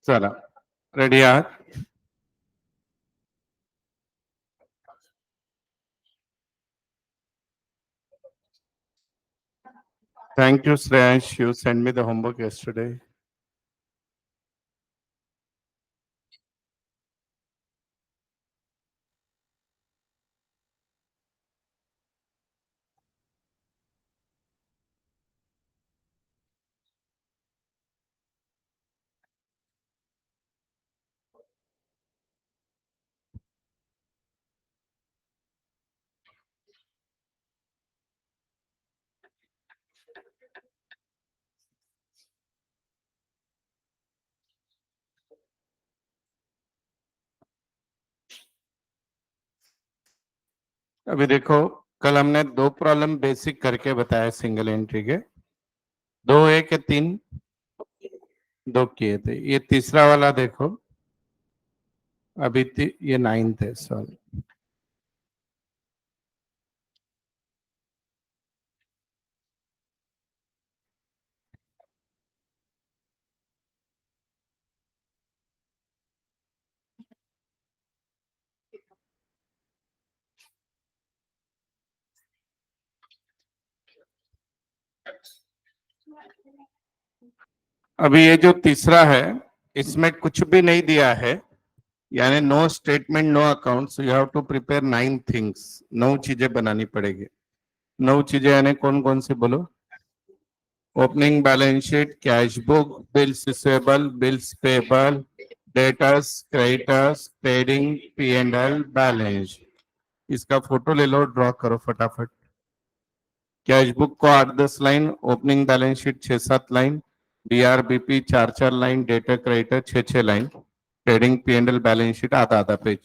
चला रेडी आहात? Thank you, Shreyansh. You sent me the homework yesterday. अभी देखो, कल हमने दो प्रॉब्लम बेसिक करके बताया सिंगल एंट्री के। दो एक या तीन? दो किए थे। ये तीसरा वाला देखो। ये नाइन्थ है, सॉरी। अभी ये जो तीसरा है, इसमें कुछ भी नहीं दिया है, यानी no statement, no account. You have to prepare 9 things. 9 चीजें बनानी पड़ेगी। 9 चीजें यानी कौन कौन सी बोलो? Opening balance sheet, cash book, bills receivable, bills payable, debtors, creditors, trading, P and L, balance. इसका फोटो ले लो, ड्रॉ करो फटाफट। कैश बुक को 8-10 line, opening balance sheet 6-7 line, DRBP 4-4 line, debtor creditor 6-6 line, trading P and L balance sheet आधा आधा page.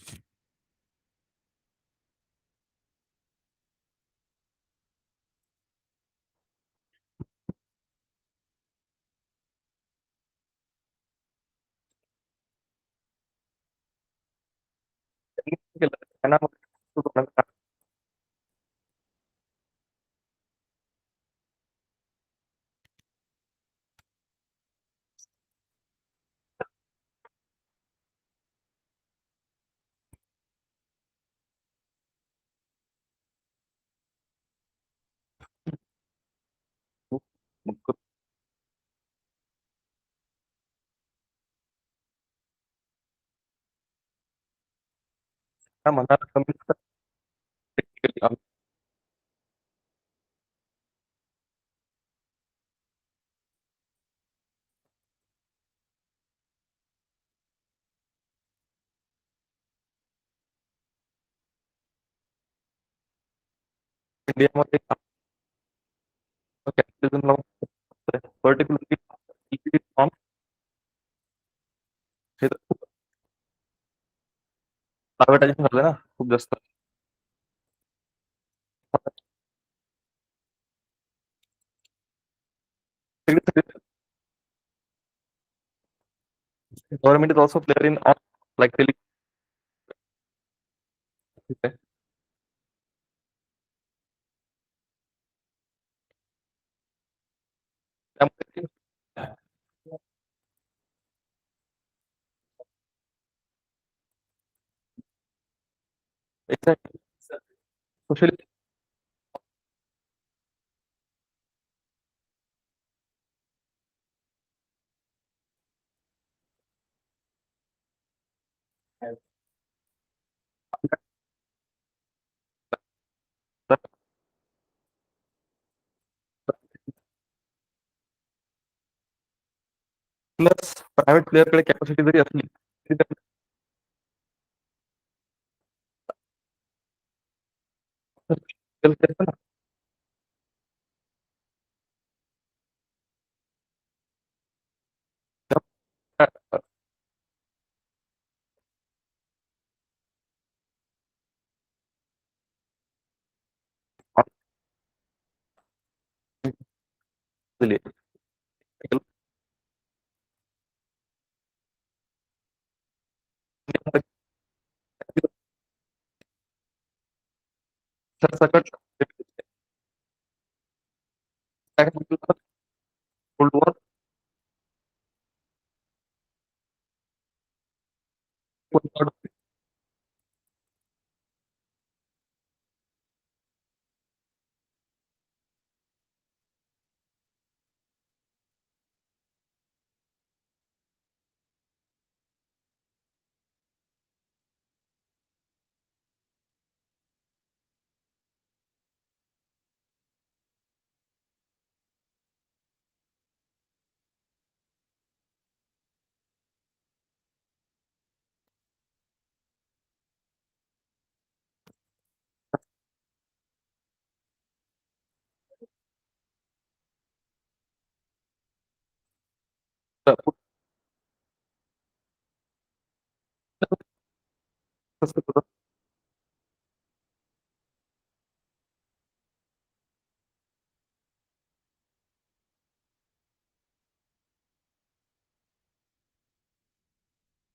है ना? मना कमी इंडियामध्ये कॅपिटलिझमला पर्टिक्युलरली इक्विटी फॉर्म हे तर खूप प्रायव्हेटायझेशन झालं ना खूप जास्त. Government is also player in all like टेली. त्यामुळे एक्झॅक्टली सोशली प्लस प्रायव्हेट प्लेअरकडे कॅपॅसिटी जरी असली तरी त्यांना दिली. सरसकट cold war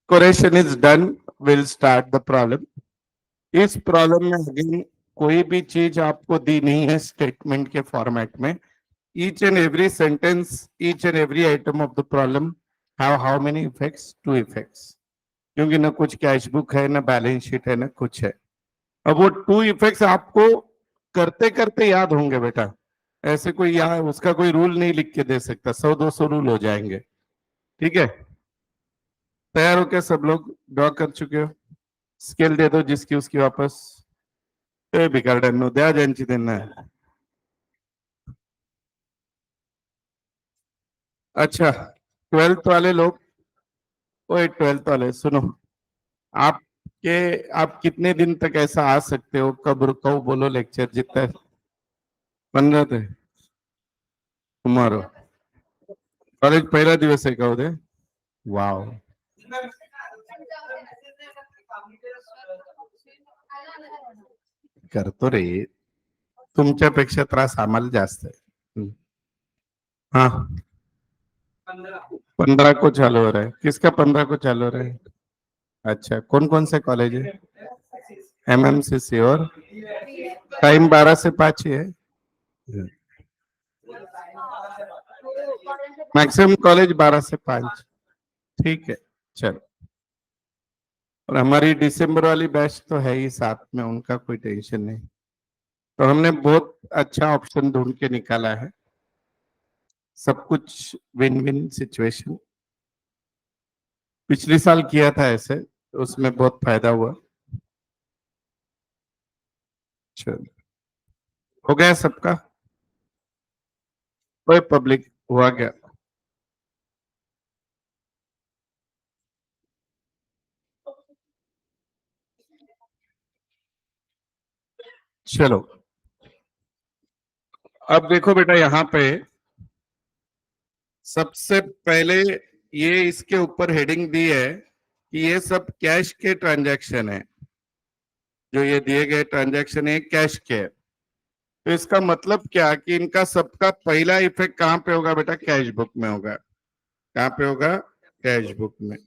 Correction is done. We'll start the problem. इस प्रॉब्लम में अगेन कोई भी चीज आपको दी नहीं है स्टेटमेंट के फॉर्मेट में. Each and every sentence, each and every item of the problem have how many effects? Two effects. क्योंकि ना कुछ कैश बुक है, ना बैलेंस शीट है, ना कुछ है. अब वो टू इफेक्ट्स आपको करते करते याद होंगे बेटा. ऐसे कोई यहाँ उसका कोई रूल नहीं लिख के दे सकता. 100-200 रूल हो जाएंगे. ठीक है, तैयार हो क्या सब लोग? ड्रॉ कर चुके हो? स्केल दे दो जिसकी उसकी वापस. बिगाड़न द्या ज्यांची त्यांना. अच्छा, 12th वाले लोग, ओए 12th वाले सुनो. आपके आप कितने दिन तक ऐसा आ सकते हो? कब रुको बोलो लेक्चर जितना. 15 थे तुम्हारो कॉलेज पहिला दिवस आहे का उद्या? वाव. करतो रे. तुमच्यापेक्षा त्रास आम्हाला जास्त आहे. हाँ, 15 को चालू हो रहा है. किसका 15 को चालू हो रहा है? अच्छा, कौन कौन से कॉलेज है? एमएमसीसी. और टाइम 12 से 5 ही है. मैक्सिमम कॉलेज 12 से 5. ठीक है, चलो. और हमारी दिसंबर वाली बैच तो है ही साथ में, उनका कोई टेंशन नहीं. तो हमने बहुत अच्छा ऑप्शन ढूंढ के निकाला है. सब कुछ विन विन सिचुएशन. पिछले साल किया था ऐसे, उसमें बहुत फायदा हुआ. चलो, हो गया सबका? कोई पब्लिक हुआ क्या? चलो, अब देखो बेटा यहाँ पे सबसे पहले ये इसके ऊपर हेडिंग दी है कि ये सब कैश के ट्रांजैक्शन है. जो ये दिए गए ट्रांजैक्शन है कैश के. तो इसका मतलब क्या कि इनका सबका पहला इफेक्ट कहाँ पे होगा बेटा? कैश बुक में होगा. कहाँ पे होगा? कैश बुक में.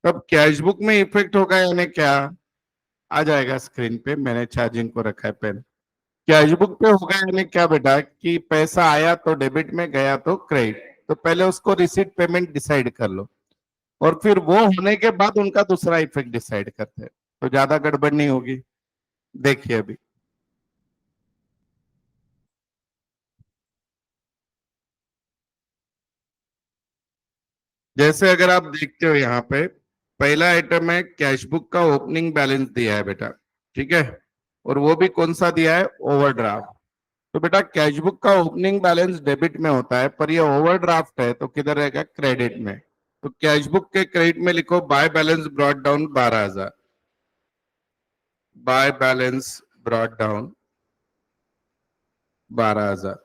तब कैश बुक में इफेक्ट होगा यानी क्या? आ जाएगा स्क्रीन पे, मैंने चार्जिंग को रखा है पेन. कैश बुक पे होगा यानी क्या बेटा? कि पैसा आया तो डेबिट में, गया तो क्रेडिट. तो पहले उसको रिसीट पेमेंट डिसाइड कर लो, और फिर वो होने के बाद उनका दूसरा इफेक्ट डिसाइड करते हैं. तो ज्यादा गड़बड़ नहीं होगी. देखिए अभी, जैसे अगर आप देखते हो यहाँ पे पहला आइटम है कैश बुक का ओपनिंग बैलेंस दिया है बेटा. ठीक है, और वो भी कौन सा दिया है? ओवरड्राफ्ट. तो बेटा कैश बुक का ओपनिंग बैलेंस डेबिट में होता है, पर ये ओवरड्राफ्ट है तो किधर रहेगा? क्रेडिट में. तो कैश बुक के क्रेडिट में लिखो by balance brought down 12,000. By balance brought down 12,000.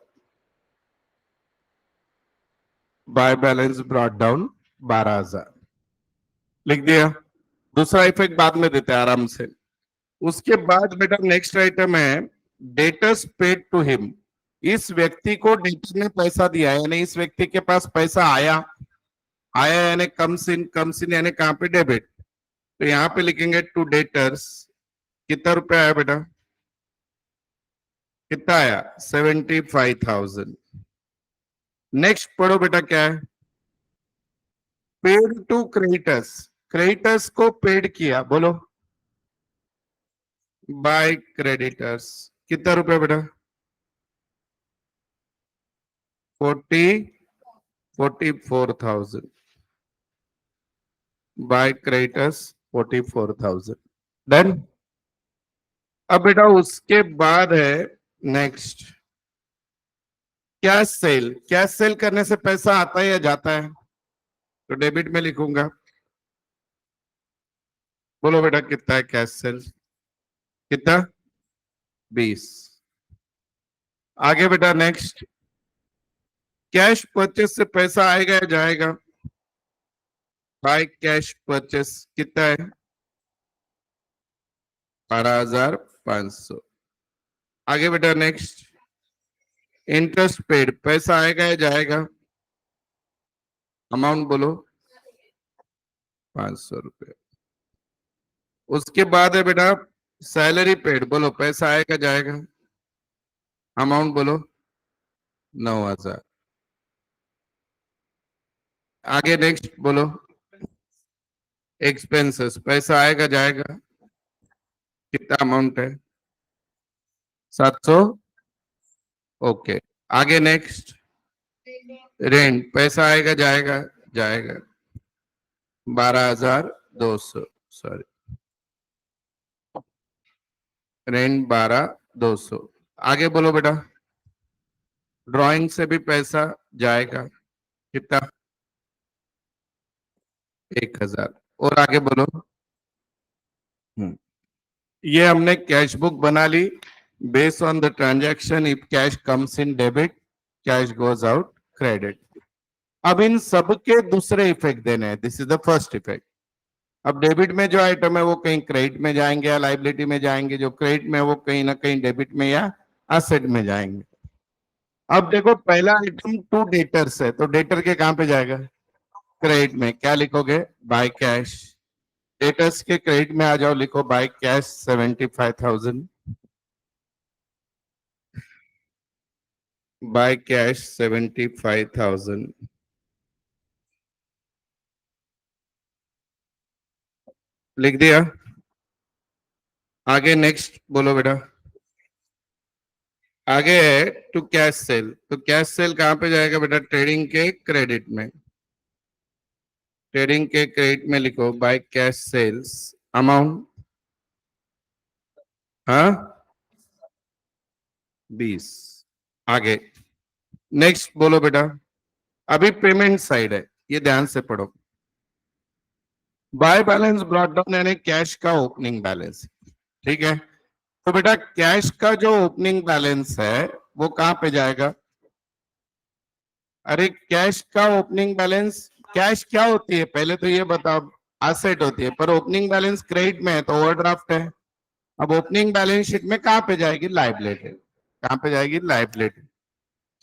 By balance brought down 12,000 लिख दिया. दूसरा इफेक्ट बाद में देते हैं आराम से. उसके बाद बेटा नेक्स्ट आइटम है डेटर्स पेड टू हिम. इस व्यक्ति को डेटर ने पैसा दिया है, यानी इस व्यक्ति के पास पैसा आया. आया यानी कम्स इन यानी कहां पे? डेबिट. तो यहाँ पे लिखेंगे टू डेटर्स. कितना रुपया आया बेटा? कितना आया? 75,000. नेक्स्ट पढ़ो बेटा क्या है? Paid to creditors. क्रेडिटर्स को पेड किया, बोलो बाय क्रेडिटर्स, कितना रुपया बेटा? 44,000 बाय क्रेडिटर्स, 44,000। डन। अब बेटा उसके बाद है next cash cell. Cash cell करने से पैसा आता है या जाता है? तो डेबिट में लिखूंगा। बोलो बेटा कितना है कैश सेल? कितना? 20। आगे बेटा नेक्स्ट, कैश परचेस से पैसा आएगा या जाएगा? बाय कैश परचेस कितना है? 12,500। आगे बेटा नेक्स्ट, इंटरेस्ट पेड, पैसा आएगा या जाएगा? अमाउंट बोलो। 500 रुपये। उसके बाद है बेटा सैलरी पेड, बोलो पैसा आएगा जाएगा? अमाउंट बोलो। 9,000। आगे नेक्स्ट बोलो, एक्सपेंसेस, पैसा आएगा जाएगा? कितना अमाउंट है? 700। ओके। आगे नेक्स्ट, रेंट, पैसा आएगा जाएगा? जाएगा। 12,200। Sorry, rent 12,200। आगे बोलो बेटा, ड्राइंग से भी पैसा जाएगा? कितना? 1,000। और आगे बोलो। ये हमने कैश बुक बना ली based on the transaction. If cash comes in debit, cash goes out credit. अब इन सब के दूसरे इफेक्ट देने हैं। This is the first effect. अब डेबिट में जो आइटम है वो कहीं क्रेडिट में जाएंगे या लाइबिलिटी में जाएंगे, जो क्रेडिट में है वो कहीं ना कहीं डेबिट में या एसेट में जाएंगे। अब देखो पहला आइटम टू डेटर्स है, तो डेटर के कहां पे जाएगा? क्रेडिट में। क्या लिखोगे? By cash. डेटर्स के क्रेडिट में आ जाओ, लिखो बाय कैश 75,000। By cash 75,000। लिख दिया? आगे नेक्स्ट बोलो बेटा। आगे है टू कैश सेल, तो कैश सेल कहां पे जाएगा बेटा? ट्रेडिंग के क्रेडिट में। ट्रेडिंग के क्रेडिट में लिखो बाय कैश सेल्स, अमाउंट। हाँ, 20। आगे नेक्स्ट बोलो बेटा। अभी पेमेंट साइड है, ये ध्यान से पढ़ो। बाय बैलेंस ब्रॉट डाउन यानी कैश का ओपनिंग बैलेंस। ठीक है, तो बेटा कैश का जो ओपनिंग बैलेंस है वो कहां पे जाएगा? अरे कैश का ओपनिंग बैलेंस, कैश क्या होती है पहले तो ये बताओ? एसेट होती है, पर ओपनिंग बैलेंस क्रेडिट में है तो ओवरड्राफ्ट है। अब ओपनिंग बैलेंस शीट में कहां पे जाएगी? लाइबिलिटी। कहां पे जाएगी? लाइबिलिटी।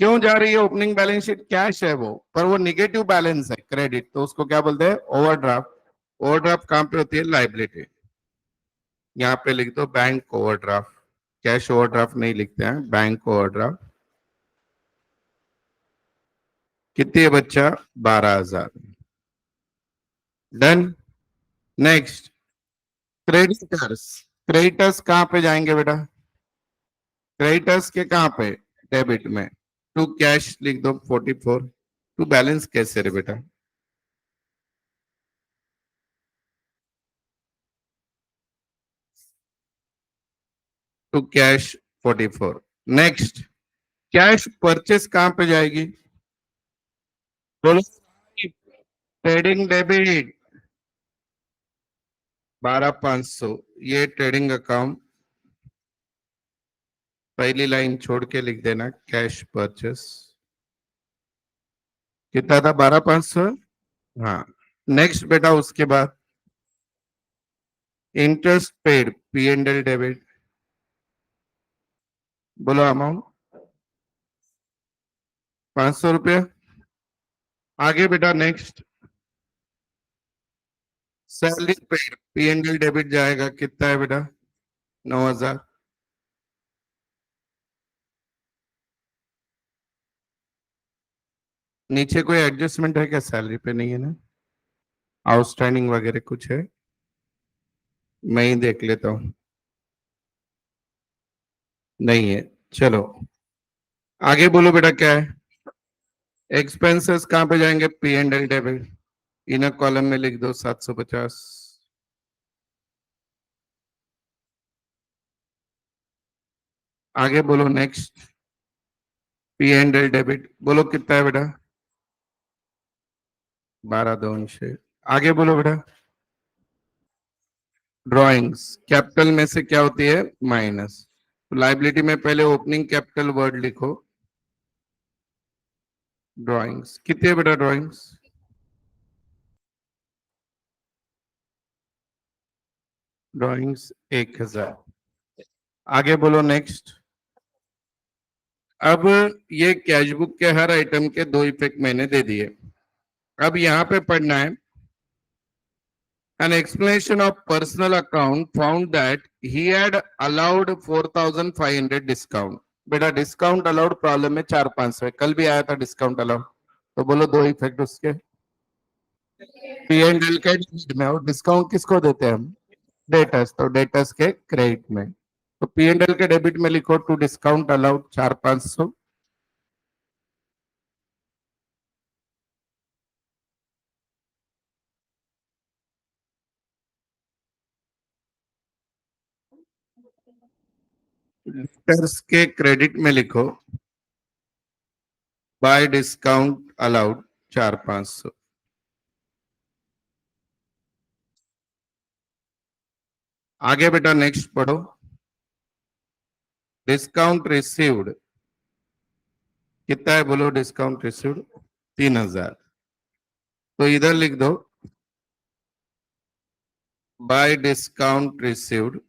क्यों जा रही है ओपनिंग बैलेंस शीट? कैश है वो, पर वो निगेटिव बैलेंस है क्रेडिट, तो उसको क्या बोलते हैं? ओवरड्राफ्ट। ओवरड्राफ्ट कहां पे होती है? लाइबिलिटी। यहाँ पे लिख दो बैंक ओवरड्राफ्ट। कैश ओवरड्राफ्ट नहीं लिखते हैं, बैंक ओवरड्राफ्ट। कितनी है बच्चा? 12,000। डन। Next, creditors. क्रेडिटर्स कहां पे जाएंगे बेटा? क्रेडिटर्स के कहां पे? डेबिट में। टू कैश लिख दो 44। टू बैलेंस कैसे रे बेटा? To cash 44। Next, cash purchase कहां पे जाएगी? बोलो। ट्रेडिंग डेबिट 12,500, ये ट्रेडिंग अकाउंट। पहली लाइन छोड़ के लिख देना कैश परचेस। कितना था? 12,500। हाँ। नेक्स्ट बेटा उसके बाद interest paid, P and L debit. बोलो अमाउंट। 500 रुपये। आगे बेटा next, salary paid, P and L debit जाएगा। कितना है बेटा? 9,000। नीचे कोई एडजस्टमेंट है क्या? सैलरी पे नहीं है ना? आउटस्टैंडिंग वगैरह कुछ है? मैं ही देख लेता हूँ। नहीं है। चलो आगे बोलो बेटा क्या है। एक्सपेंसेस कहाँ पे जाएंगे? P and L debit. Inner column में लिख दो 750। आगे बोलो next. P and L debit बोलो कितना है बेटा? 12 2 आगे बोलो बेटा। ड्राइंग्स कैपिटल में से क्या होती है? माइनस। तो लाइबिलिटी में पहले ओपनिंग कैपिटल वर्ड लिखो। ड्राइंग्स कितनी है बेटा? Drawings drawings 1000। आगे बोलो नेक्स्ट। अब ये कैश बुक के हर आइटम के दो इफेक्ट मैंने दे दिए। अब यहाँ पे पढ़ना है। An explanation of personal account found that he had allowed 4500 discount. बेटा डिस्काउंट अलाउड प्रॉब्लम में 4-5 है, कल भी आया था डिस्काउंट अलाउड। तो बोलो दो इफेक्ट उसके। पी एंड एल के डेबिट में, और डिस्काउंट किसको देते हैं हम? डेटर्स। तो डेटर्स के क्रेडिट में। तो पी एंड एल के डेबिट में लिखो टू डिस्काउंट अलाउड 4-500। डेटर्स के क्रेडिट में लिखो बाय डिस्काउंट अलाउड 4-500। आगे बेटा नेक्स्ट पढ़ो। डिस्काउंट रिसीव्ड कितना है? बोलो डिस्काउंट रिसीव्ड 3000। तो इधर लिख दो bye discount received.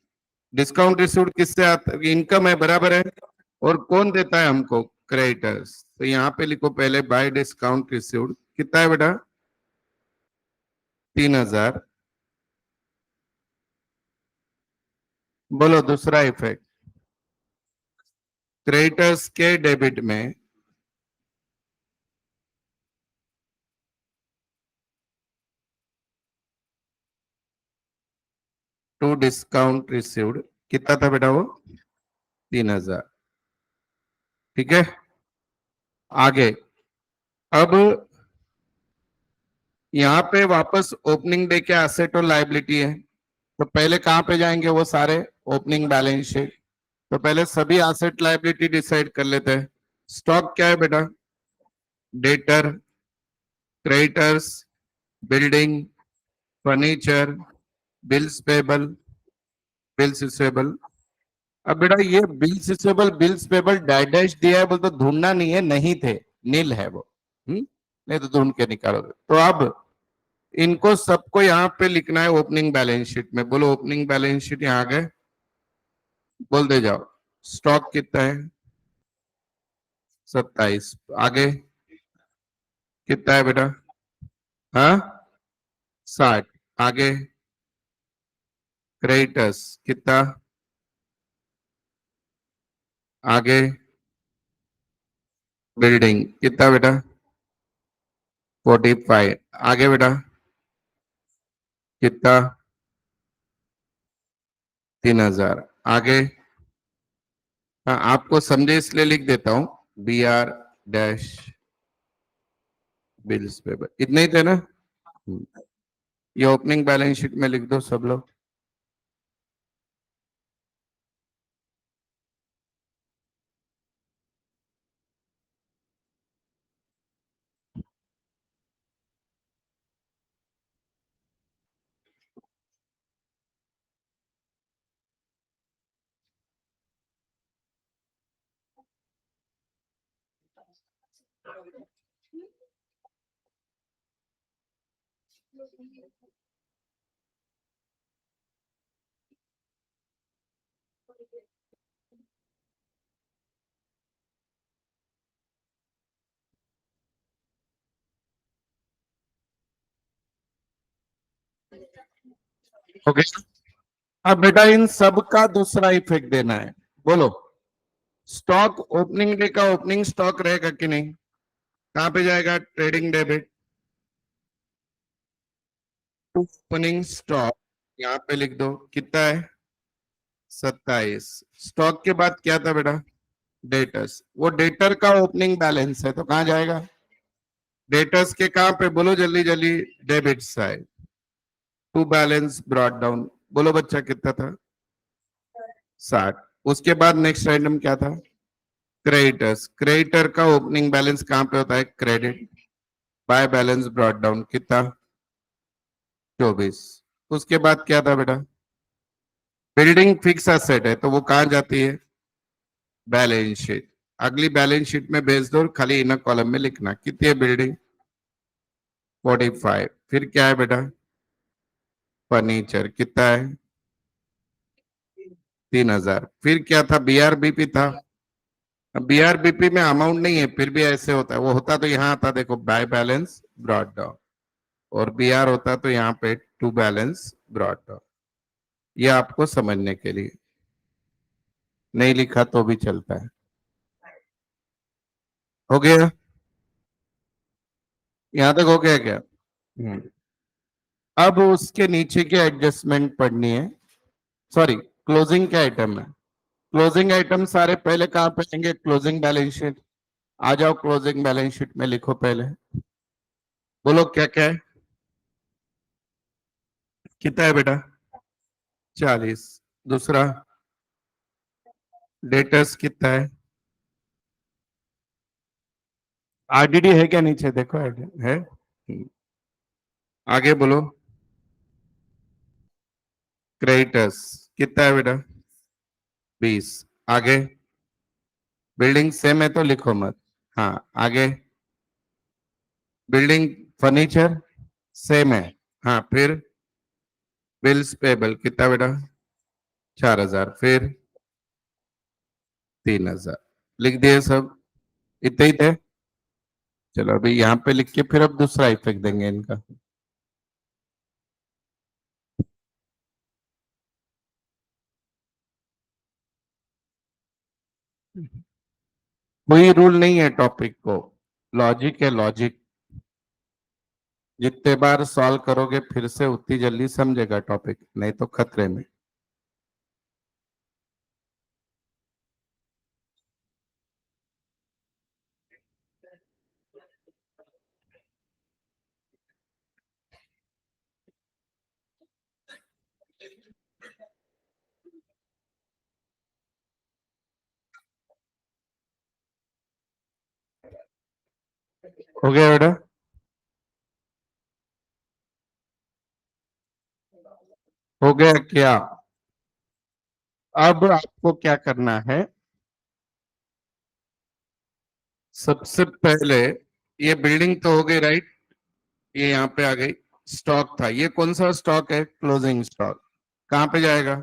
Discount received किससे आता? इनकम है, बराबर है। और कौन देता है हमको? क्रेडिटर्स। तो यहाँ पे लिखो पहले बाय डिस्काउंट रिसीव्ड कितना है बेटा? 3000। बोलो दूसरा इफेक्ट। क्रेडिटर्स के डेबिट में टू डिस्काउंट रिसीव्ड कितना था बेटा? वो 3000। ठीक है। आगे अब यहाँ पे वापस ओपनिंग डे के एसेट और लाइबिलिटी है। तो पहले कहाँ पे जाएंगे वो सारे? Opening balance sheet. तो पहले सभी एसेट लाइबिलिटी डिसाइड कर लेते हैं। स्टॉक क्या है बेटा? Debtor, creditors, building, furniture, bills payable, bills receivable. अब बेटा ये bills receivable bills payable dash दिया है, बोल तो ढूंढना नहीं है, नहीं थे, नील है वो। नहीं तो ढूंढ के निकालोगे। तो अब इनको सबको यहाँ पे लिखना है ओपनिंग बैलेंस शीट में। बोलो ओपनिंग बैलेंस शीट यहाँ आ गए, बोल दे जाओ। स्टॉक कितना है? 27। आगे कितना है बेटा? हाँ 60। आगे क्रेडिटर्स कितना? आगे बिल्डिंग कितना बेटा? 45। आगे बेटा कितना? 3000। आगे हाँ आपको समझे इसलिए लिख देता हूं B R dash bills paper, इतने ही थे ना? ये ओपनिंग बैलेंस शीट में लिख दो सब लोग। ओके। अब बेटा इन सब का दूसरा इफेक्ट देना है। बोलो स्टॉक ओपनिंग डे का ओपनिंग स्टॉक रहेगा कि नहीं? कहां पे जाएगा? Trading debit. ओपनिंग स्टॉक यहाँ पे लिख दो, कितना है 27। स्टॉक के बाद क्या था बेटा, डेटर्स। वो डेटर का ओपनिंग बैलेंस है तो कहाँ जाएगा, डेटर्स के कहाँ पे बोलो जल्दी जल्दी, debit side. To balance brought down, बोलो बच्चा कितना था 60। उसके बाद नेक्स्ट आइटम क्या था, क्रेडिटर्स। क्रेडिटर का ओपनिंग बैलेंस कहाँ पे होता है, credit by balance brought down, कितना 24। उसके बाद क्या था बेटा, बिल्डिंग फिक्स एसेट है तो वो कहाँ जाती है, बैलेंस शीट। अगली बैलेंस शीट में भेज दो, खाली इनर कॉलम में लिखना कितनी है बिल्डिंग 45। फिर क्या है बेटा, फर्नीचर कितना है 3000। फिर क्या था, बीआरबीपी था। बीआरबीपी में अमाउंट नहीं है, फिर भी ऐसे होता है, वो होता तो यहाँ आता देखो बाय बैलेंस ब्रॉट डाउन, और बीआर होता तो यहाँ पे टू बैलेंस ब्रॉट डाउन। ये आपको समझने के लिए, नहीं लिखा तो भी चलता है। हो गया, यहां तक हो गया क्या। हम्म। अब उसके नीचे की एडजस्टमेंट पढ़नी है, सॉरी क्लोजिंग के आइटम है। क्लोजिंग आइटम सारे पहले कहाँ पे आएंगे, क्लोजिंग बैलेंस शीट। आ जाओ क्लोजिंग बैलेंस शीट में लिखो पहले, बोलो क्या क्या है, कितना है बेटा 40। दूसरा डेटर्स कितना है, आरडीडी है क्या नीचे देखो, है। आगे बोलो, क्रेडिटर्स कितना है बेटा 20। आगे बिल्डिंग सेम है तो लिखो मत। हाँ आगे बिल्डिंग फर्नीचर सेम है। हाँ फिर बिल्स पेबल कितना बेटा 4000। फिर 3000। लिख दिए सब, इतने ही थे। चलो अभी यहाँ पे लिख के फिर अब दूसरा इफेक्ट देंगे इनका। कोई रूल नहीं है टॉपिक को, लॉजिक है लॉजिक। जितने बार सॉल्व करोगे फिर से उतनी जल्दी समझेगा टॉपिक, नहीं तो खतरे में। हो गया बेटा, हो गया क्या। अब आपको क्या करना है, सबसे पहले ये बिल्डिंग तो हो गई राइट, ये यहाँ पे आ गई। स्टॉक था, ये कौन सा स्टॉक है, क्लोजिंग स्टॉक। कहाँ पे जाएगा,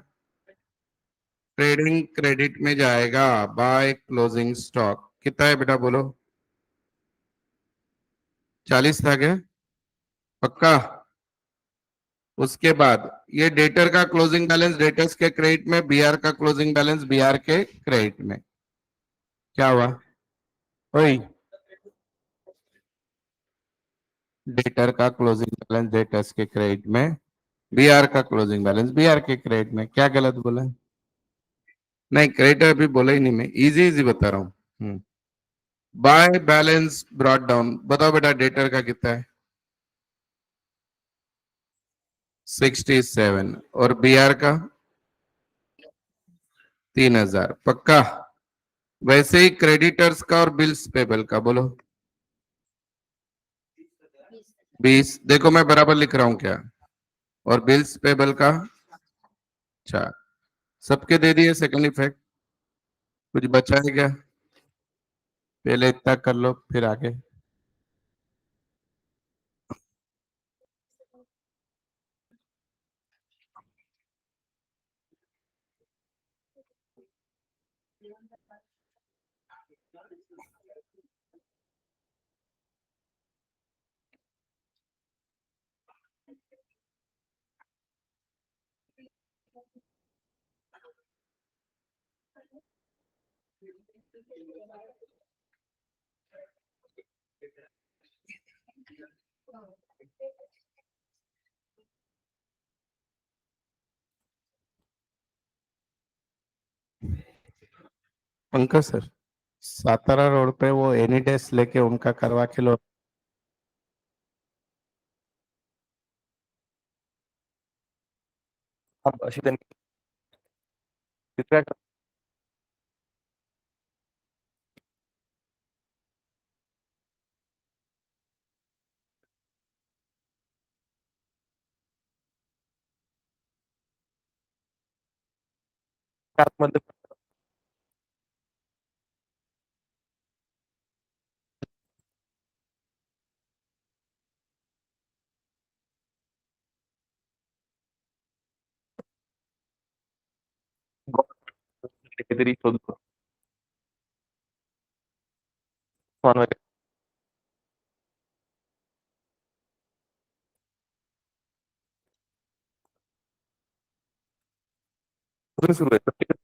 ट्रेडिंग क्रेडिट में जाएगा, बाय क्लोजिंग स्टॉक। कितना है बेटा बोलो 40 था क्या, पक्का। उसके बाद ये डेटर का क्लोजिंग बैलेंस डेटर्स के क्रेडिट में, बीआर का क्लोजिंग बैलेंस बीआर के क्रेडिट में। क्या हुआ, वही डेटर का क्लोजिंग बैलेंस डेटर्स के क्रेडिट में, बीआर का क्लोजिंग बैलेंस बीआर के क्रेडिट में। क्या गलत बोला, नहीं क्रेडिटर अभी बोला ही नहीं, मैं इजी इजी बता रहा हूँ। बाय बैलेंस ब्रॉट डाउन, बताओ बेटा डेटर का कितना है 67, और बीआर का 3000, पक्का। वैसे ही क्रेडिटर्स का और बिल्स पेबल का बोलो 20, देखो मैं बराबर लिख रहा हूं क्या, और बिल्स पेबल का 4। सबके दे दिए सेकंड इफेक्ट, कुछ बचा है क्या, पहले इतना कर लो फिर आगे। पंकज सर, सातारा रोड पे वो एनी डेस्क लेके उनका करवा के लो। अब अशी त्यांनी तिसऱ्या मध्ये काहीतरी शोधतो फोन वगैरे सुरू आहे प्रत्येक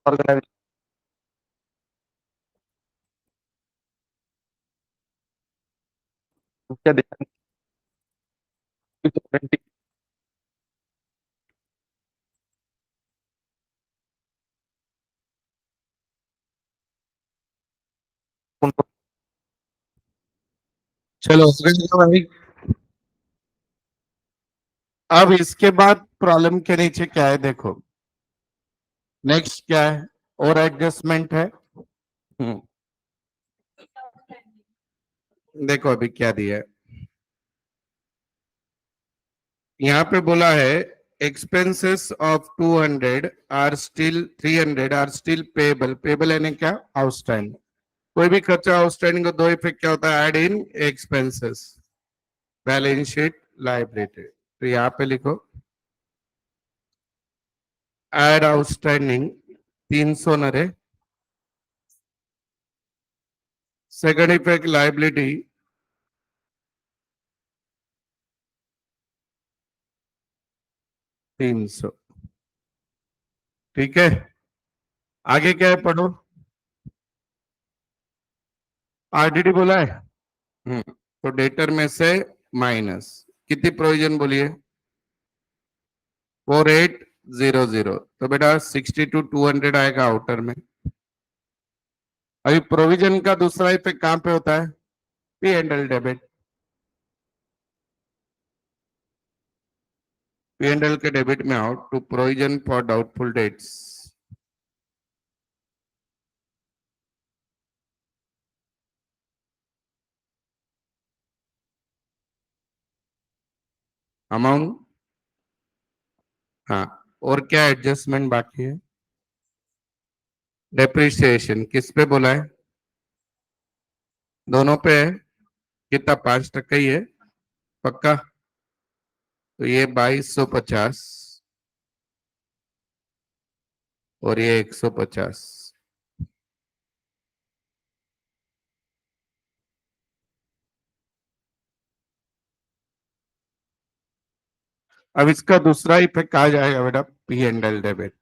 ऑर्गनायझेशन देशांची चलो हो गया भाई। अब इसके बाद प्रॉब्लम के नीचे क्या है देखो, नेक्स्ट क्या है, और एडजस्टमेंट है। देखो अभी क्या दिया है, यहाँ पे बोला है expenses of 200 are still 300 are still payable. Payable यानी क्या, आउटस्टैंडिंग। कोई भी खर्चा आउटस्टैंडिंग का दो इफेक्ट क्या होता है, add in expenses, balance sheet liability. तो यहाँ पे लिखो ऐड आउटस्टैंडिंग 300 नरे, सेकंड इफेक्ट लायबिलिटी 300। ठीक है, आगे क्या है पढ़ो। आरडीडी बोला है। तो डेटर में से माइनस कितनी प्रोविजन बोलिए, 4800। तो बेटा 62 200 आएगा आउटर में। अभी प्रोविजन का दूसरा इफेक्ट कहां पे होता है, P and L debit. P and L के डेबिट में आओ to provision for doubtful debts. Amount, हाँ। और क्या एडजस्टमेंट बाकी है, डेप्रिसिएशन किस पे बोला है, दोनों पे है। कितना, 5% ही है, पक्का। तो ये 2250 और ये 150। अब इसका दूसरा इफेक्ट आ जाएगा बेटा, पी एंड एल डेबिट।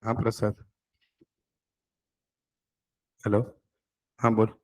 हाँ प्रसाद, हेलो, हाँ बोल।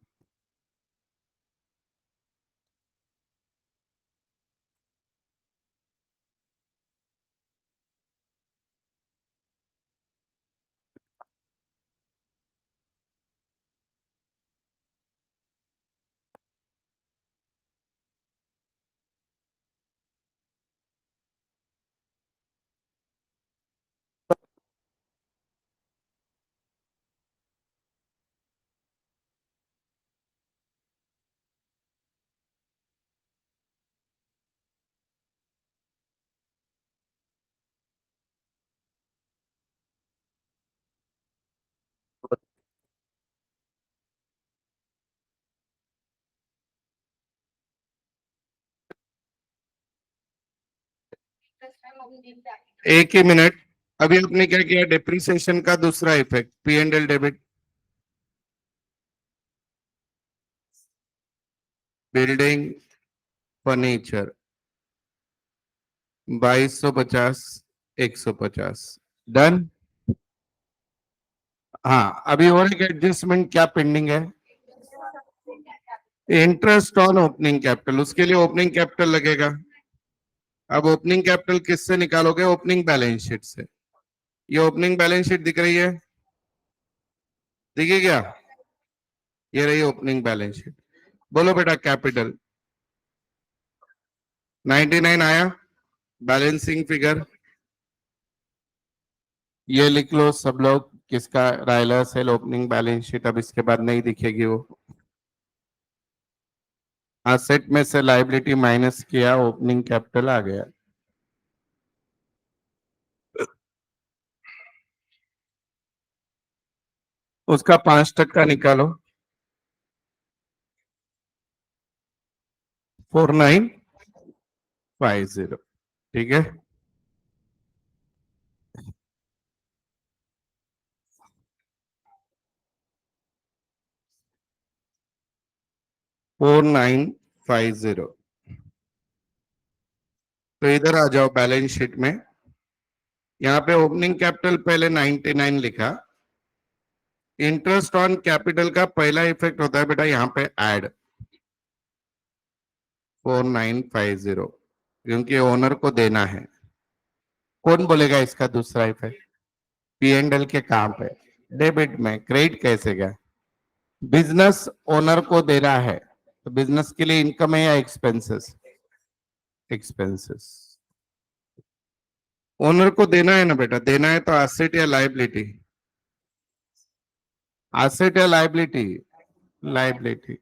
एक ही मिनट, अभी आपने क्या किया, डेप्रिसिएशन का दूसरा effect, P and L debit, building furniture 2250, 150, done. हाँ, अभी और एक एडजस्टमेंट क्या पेंडिंग है, इंटरेस्ट ऑन ओपनिंग कैपिटल, उसके लिए ओपनिंग कैपिटल लगेगा। अब ओपनिंग कैपिटल किससे निकालोगे, ओपनिंग बैलेंस शीट से। ये ओपनिंग बैलेंस शीट दिख रही है, दिखे क्या, ये रही ओपनिंग बैलेंस शीट। बोलो बेटा कैपिटल 99 आया, बैलेंसिंग फिगर ये लिख लो सब लोग, किसका, रायला सेल ओपनिंग बैलेंस शीट, अब इसके बाद नहीं दिखेगी वो। असेट में से लायबिलिटी माइनस किया, ओपनिंग कैपिटल आ गया। उसका 5% निकालो, 4950, ठीक है। 4950, तो इधर आ जाओ बैलेंस शीट में, यहाँ पे ओपनिंग कैपिटल पहले 99 लिखा, इंटरेस्ट ऑन कैपिटल का पहला इफेक्ट होता है बेटा यहाँ पे ऐड 4950, क्योंकि ओनर को देना है। कौन बोलेगा इसका दूसरा इफेक्ट, पी एंड एल के कहां पे, डेबिट में, क्रेडिट कैसे गया, बिजनेस ओनर को देना है, तो बिजनेस के लिए इनकम है या एक्सपेंसेस, एक्सपेंसेस। ओनर को देना है ना बेटा, देना है तो एसेट या लायबिलिटी, एसेट या लायबिलिटी, लायबिलिटी।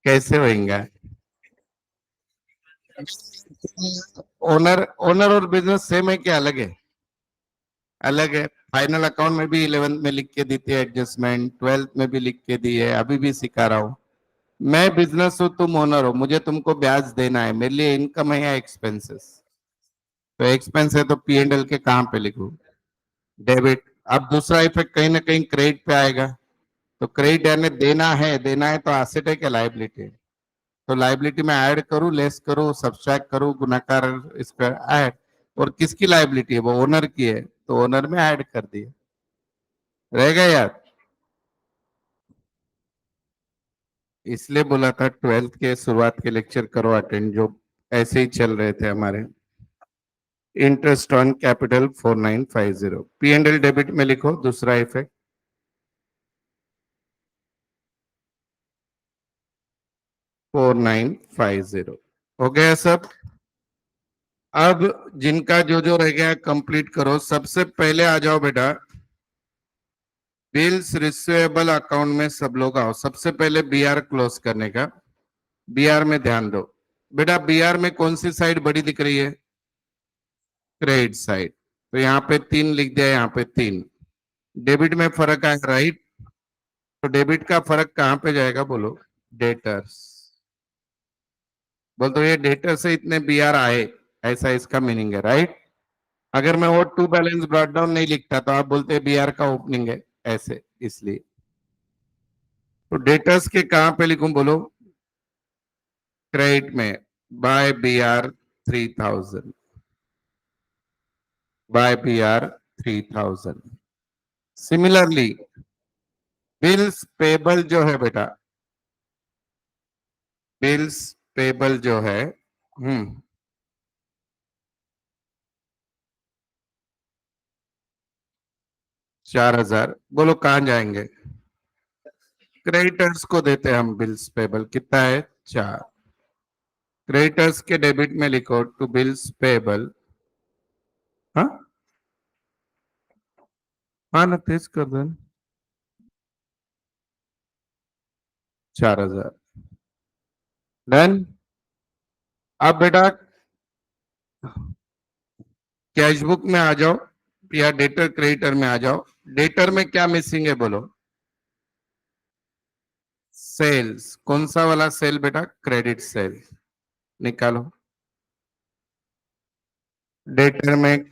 कैसे होएगा, ओनर ओनर और बिजनेस सेम है क्या अलग है, अलग है। फाइनल अकाउंट में भी 11th में लिख के दी थी एडजस्टमेंट, 12th में भी लिख के दी है, अभी भी सिखा रहा हूँ। मैं बिजनेस हूँ, तुम ओनर हो, मुझे तुमको ब्याज देना है, मेरे लिए इनकम है या एक्सपेंसेस, तो एक्सपेंस है तो पी एंड एल के कहां पे लिखूं, डेबिट। अब दूसरा इफेक्ट कहीं ना कहीं क्रेडिट पे आएगा, तो क्रेडिट यानी देना है, देना है तो एसेट है क्या लायबिलिटी है, तो लायबिलिटी में ऐड करूं, लेस करूं, सब्सट्रैक्ट करूं, गुणाकार इसका ऐड, और किसकी लायबिलिटी है, वो ओनर की है, तो ओनर में ऐड कर दिया, रहेगा यार। इसलिए बोला था 12th के शुरुआत के लेक्चर करो अटेंड, जो ऐसे ही चल रहे थे हमारे। Interest on capital 4950, P and L debit में लिखो दूसरा इफेक्ट 4950, हो गया सब। अब जिनका जो जो रह गया कंप्लीट करो, सबसे पहले आ जाओ बेटा बिल्स रिसीवेबल अकाउंट में, सब लोग आओ, सबसे पहले बीआर क्लोज करने का। बीआर में ध्यान दो बेटा, बीआर में कौन सी साइड बड़ी दिख रही है, क्रेडिट साइड, तो यहाँ पे 3 लिख दिया, यहाँ पे 3। डेबिट में फर्क है राइट, तो डेबिट का फर्क कहां पे जाएगा बोलो, डेटर्स। बोल तो ये डेटर से इतने बीआर आए, ऐसा इसका मीनिंग है राइट। अगर मैं वो टू बैलेंस ब्रॉट डाउन नहीं लिखता तो आप बोलते बीआर का ओपनिंग है ऐसे, इसलिए। तो डेटर्स के कहां पे लिखूं बोलो, क्रेडिट में, by BR 3000, by BR 3000। Similarly bills payable जो है बेटा, बिल्स पेबल जो है, 4000, बोलो कहां जाएंगे, क्रेडिटर्स को देते हैं हम बिल्स पेबल, कितना है 4। क्रेडिटर्स के डेबिट में लिखो टू बिल्स पेबल, हाँ हाँ ना, तेज कर दो, 4000, डन। अब बेटा कैश बुक में आ जाओ या डेटर क्रेडिटर में आ जाओ, डेटर में क्या मिसिंग है बोलो, सेल्स, कौन सा वाला सेल बेटा? क्रेडिट सेल निकालो। डेटर में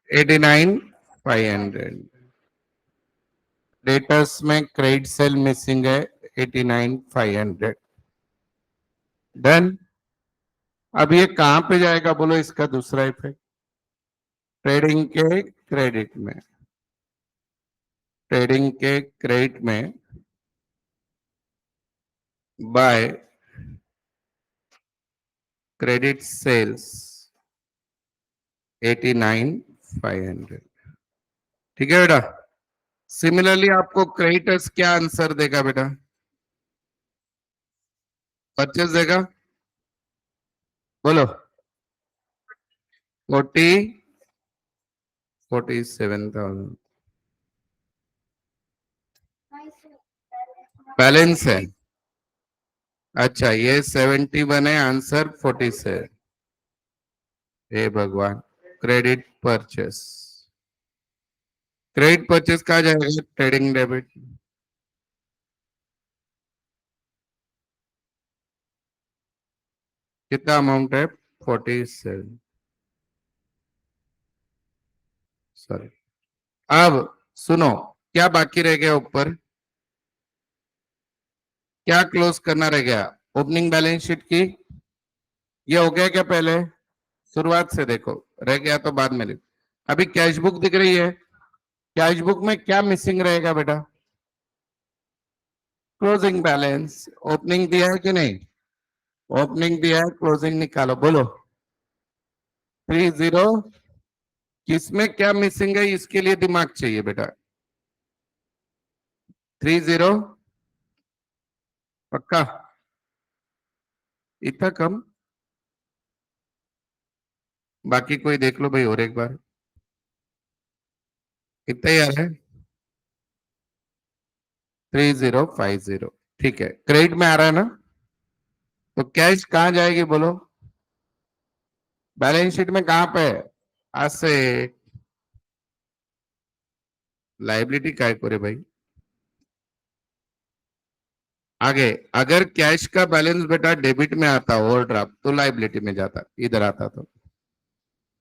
89,500, डेटर्स में क्रेडिट सेल मिसिंग है 89,500। डन। अब ये कहां पे जाएगा बोलो, इसका दूसरा इफेक्ट ट्रेडिंग के क्रेडिट में, ट्रेडिंग के क्रेडिट में बाय क्रेडिट सेल्स 89,500। ठीक है बेटा। सिमिलरली आपको क्रेडिटर्स क्या आंसर देगा बेटा? परचेस देगा, बोलो। 47,000 बैलेंस है। अच्छा, ये 71 है, आंसर 47। हे भगवान। क्रेडिट परचेस, क्रेडिट परचेस कहा जाएगा? Trading debit. कितना अमाउंट है? 47, सॉरी। अब सुनो, क्या बाकी रह गया ऊपर? क्या क्लोज करना रह गया? ओपनिंग बैलेंस शीट की। ये हो गया क्या? पहले शुरुआत से देखो, रह गया तो बाद में लिख। अभी कैश बुक दिख रही है, कैश बुक में क्या मिसिंग रहेगा बेटा? Closing balance. ओपनिंग दिया है कि नहीं? ओपनिंग दिया है, क्लोजिंग निकालो, बोलो। 30। किसमें क्या मिसिंग है इसके लिए दिमाग चाहिए बेटा। 30 पक्का? इतना कम? बाकी कोई देख लो भाई और एक बार। कितना ही आ रहा है? 3050। ठीक है, क्रेडिट में आ रहा है ना? तो कैश कहां जाएगी बोलो? बैलेंस शीट में कहां पे है? एसेट। लाइबिलिटी काय को रे भाई? आगे, अगर कैश का बैलेंस बेटा डेबिट में आता ओवरड्राफ्ट तो लाइबिलिटी में जाता, इधर आता तो।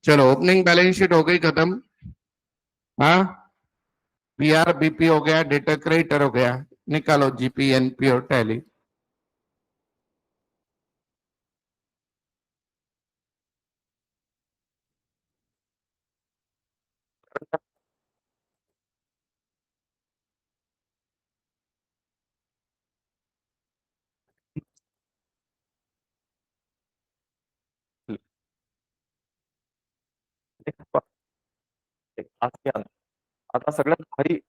चलो, ओपनिंग बैलेंस शीट हो गई खत्म। हाँ, पीआर बीपी हो गया, डेटा क्रेडिटर हो गया। निकालो जीपी एनपी और टैली। आता सगळ्यात भारी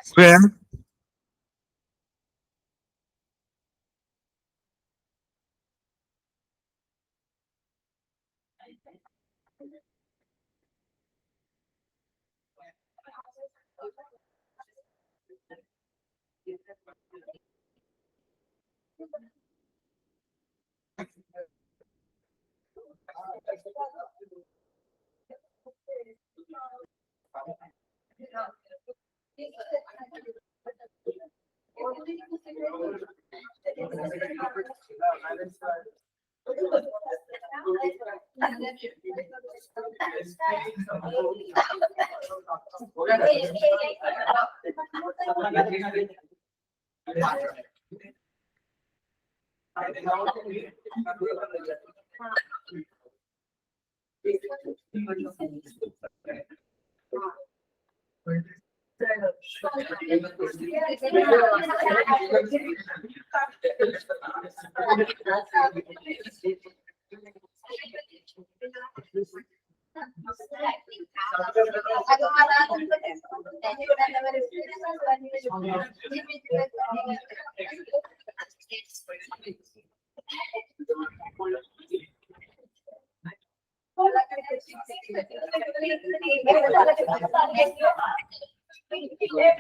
स्वयं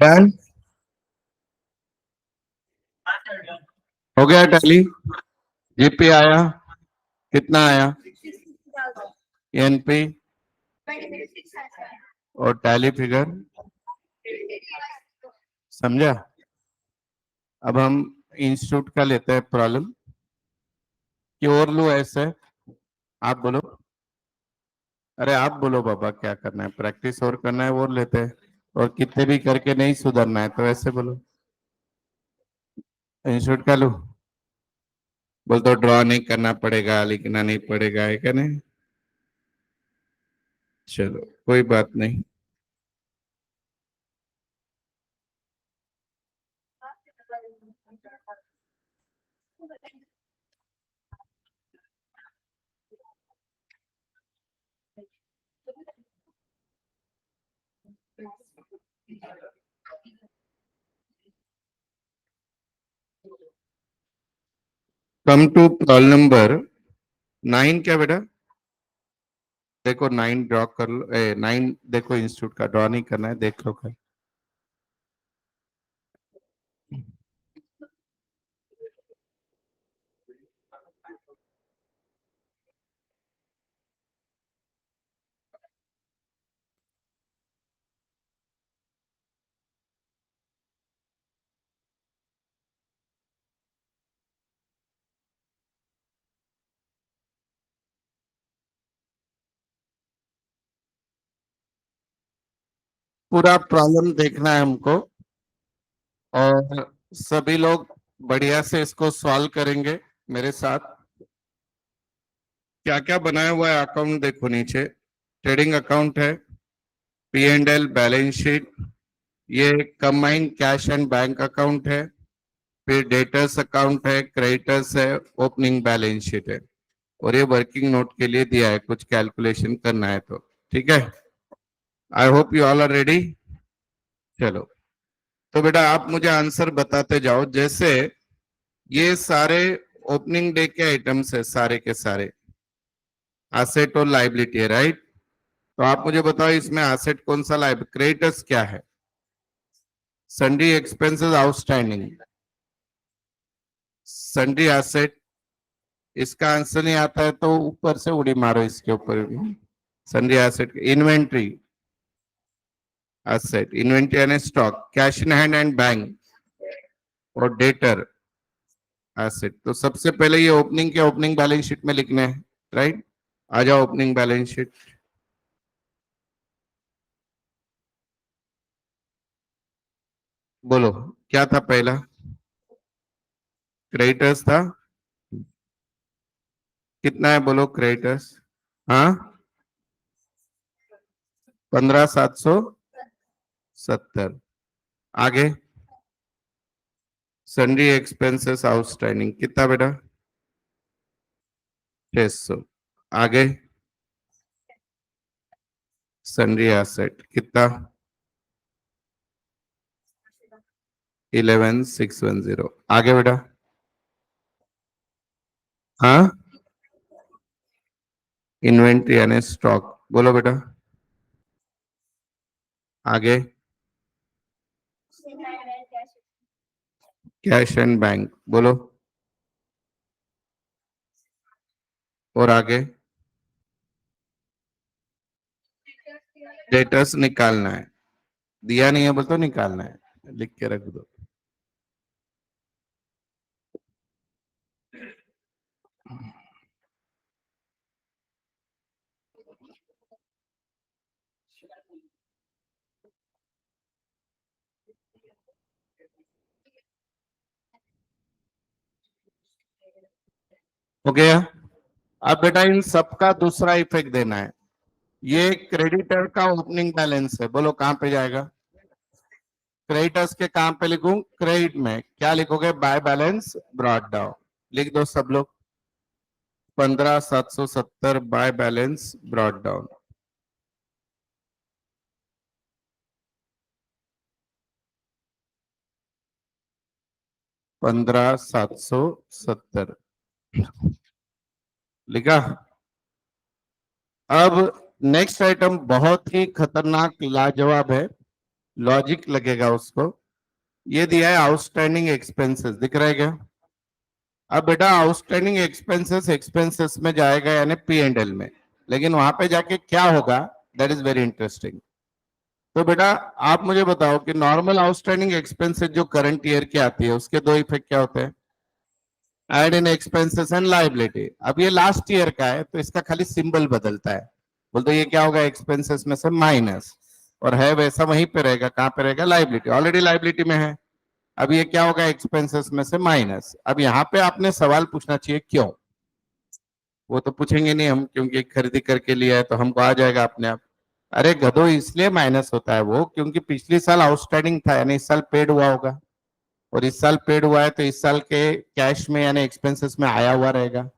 डन हो गया टैली जीपी आया कितना आया एनपी और टैली फिगर समझा। अब हम इंस्टीट्यूट का लेते हैं प्रॉब्लम कि और लो ऐसे आप बोलो अरे आप बोलो बाबा क्या करना है प्रैक्टिस और करना है और लेते हैं और कितने भी करके नहीं सुधरना है तो ऐसे बोलो इंस्टीट्यूट का लो बोल तो ड्रॉ नहीं करना पड़ेगा लिखना नहीं पड़ेगा है क्या नहीं। चलो कोई बात नहीं। कम टू प्रॉब्लम नंबर 9 क्या बेटा देखो 9 ड्रॉ कर लो 9 देखो इंस्टीट्यूट का ड्रॉ नहीं करना है देख लो कर पूरा प्रॉब्लम देखना है हमको और सभी लोग बढ़िया से इसको सॉल्व करेंगे मेरे साथ। क्या क्या बनाया हुआ है अकाउंट देखो नीचे ट्रेडिंग अकाउंट है P and L balance sheet ये combined cash and bank account है, फिर डेटर्स अकाउंट है, क्रेडिटर्स है, ओपनिंग बैलेंस शीट है, और ये वर्किंग नोट के लिए दिया है, कुछ कैलकुलेशन करना है तो। ठीक है, I hope you all are ready. चलो, तो बेटा आप मुझे आंसर बताते जाओ। जैसे ये सारे ओपनिंग डे के आइटम्स है, सारे के सारे एसेट और लाइबिलिटी है, राइट? तो आप मुझे बताओ इसमें एसेट कौन सा, लाइबिलिटी, क्रेडिटर्स क्या है? सन्डी एक्सपेंसेस आउटस्टैंडिंग, सन्डी एसेट। इसका आंसर नहीं आता है तो ऊपर से उड़ी मारो इसके ऊपर। Sundry asset, inventory asset, inventory यानी stock, cash in hand and bank, और डेटर एसेट। तो सबसे पहले ये ओपनिंग के ओपनिंग बैलेंस शीट में लिखने हैं, राइट? आ जाओ ओपनिंग बैलेंस शीट। बोलो क्या था पहला? क्रेडिटर्स था। कितना है बोलो क्रेडिटर्स? हाँ, 15,770। आगे सन्डी एक्सपेंसेस आउटस्टैंडिंग कितना बेटा? 600। आगे सन्डी एसेट कितना? 11,610। आगे बेटा? हाँ, इन्वेंट्री यानी स्टॉक, बोलो बेटा। आगे कैश एंड बैंक, बोलो। और आगे डेटर्स निकालना है, दिया नहीं है बोल तो निकालना है, लिख के रख दो। हो गया? अब बेटा इन सबका दूसरा इफेक्ट देना है। ये क्रेडिटर का ओपनिंग बैलेंस है, बोलो कहां पे जाएगा? क्रेडिटर्स के कहां पे लिखूं? क्रेडिट में क्या लिखोगे? By balance brought down. लिख दो सब लोग, 15,770 बाय बैलेंस ब्रॉट डाउन। 15,770 लिखा। अब नेक्स्ट आइटम बहुत ही खतरनाक लाजवाब है, लॉजिक लगेगा उसको। ये दिया है आउटस्टैंडिंग एक्सपेंसेस, दिख रहा है क्या? अब बेटा आउटस्टैंडिंग एक्सपेंसेस एक्सपेंसेस में जाएगा यानी पी एंड एल में, लेकिन वहां पे जाके क्या होगा, दैट इज वेरी इंटरेस्टिंग। तो बेटा आप मुझे बताओ कि नॉर्मल आउटस्टैंडिंग एक्सपेंसेस जो करंट ईयर की आती है उसके दो इफेक्ट क्या होते हैं? Add in expenses and liability. अब ये लास्ट ईयर का है तो इसका खाली सिंबल बदलता है, बोल तो ये क्या होगा? एक्सपेंसेस में से माइनस, और है वैसा वहीं पे रहेगा, कहां पे रहेगा? लायबिलिटी, ऑलरेडी लायबिलिटी में है। अब ये क्या होगा? एक्सपेंसेस में से माइनस। अब यहाँ पे आपने सवाल पूछना चाहिए क्यों, वो तो पूछेंगे नहीं हम, क्योंकि खरीदी करके लिया है तो हमको आ जाएगा अपने आप। अरे गधो, इसलिए माइनस होता है वो क्योंकि पिछले साल आउटस्टैंडिंग था, यानी इस साल पेड हुआ होगा, और इस साल पेड हुआ है तो इस साल के कैश में यानी एक्सपेंसेस में आया हुआ रहेगा,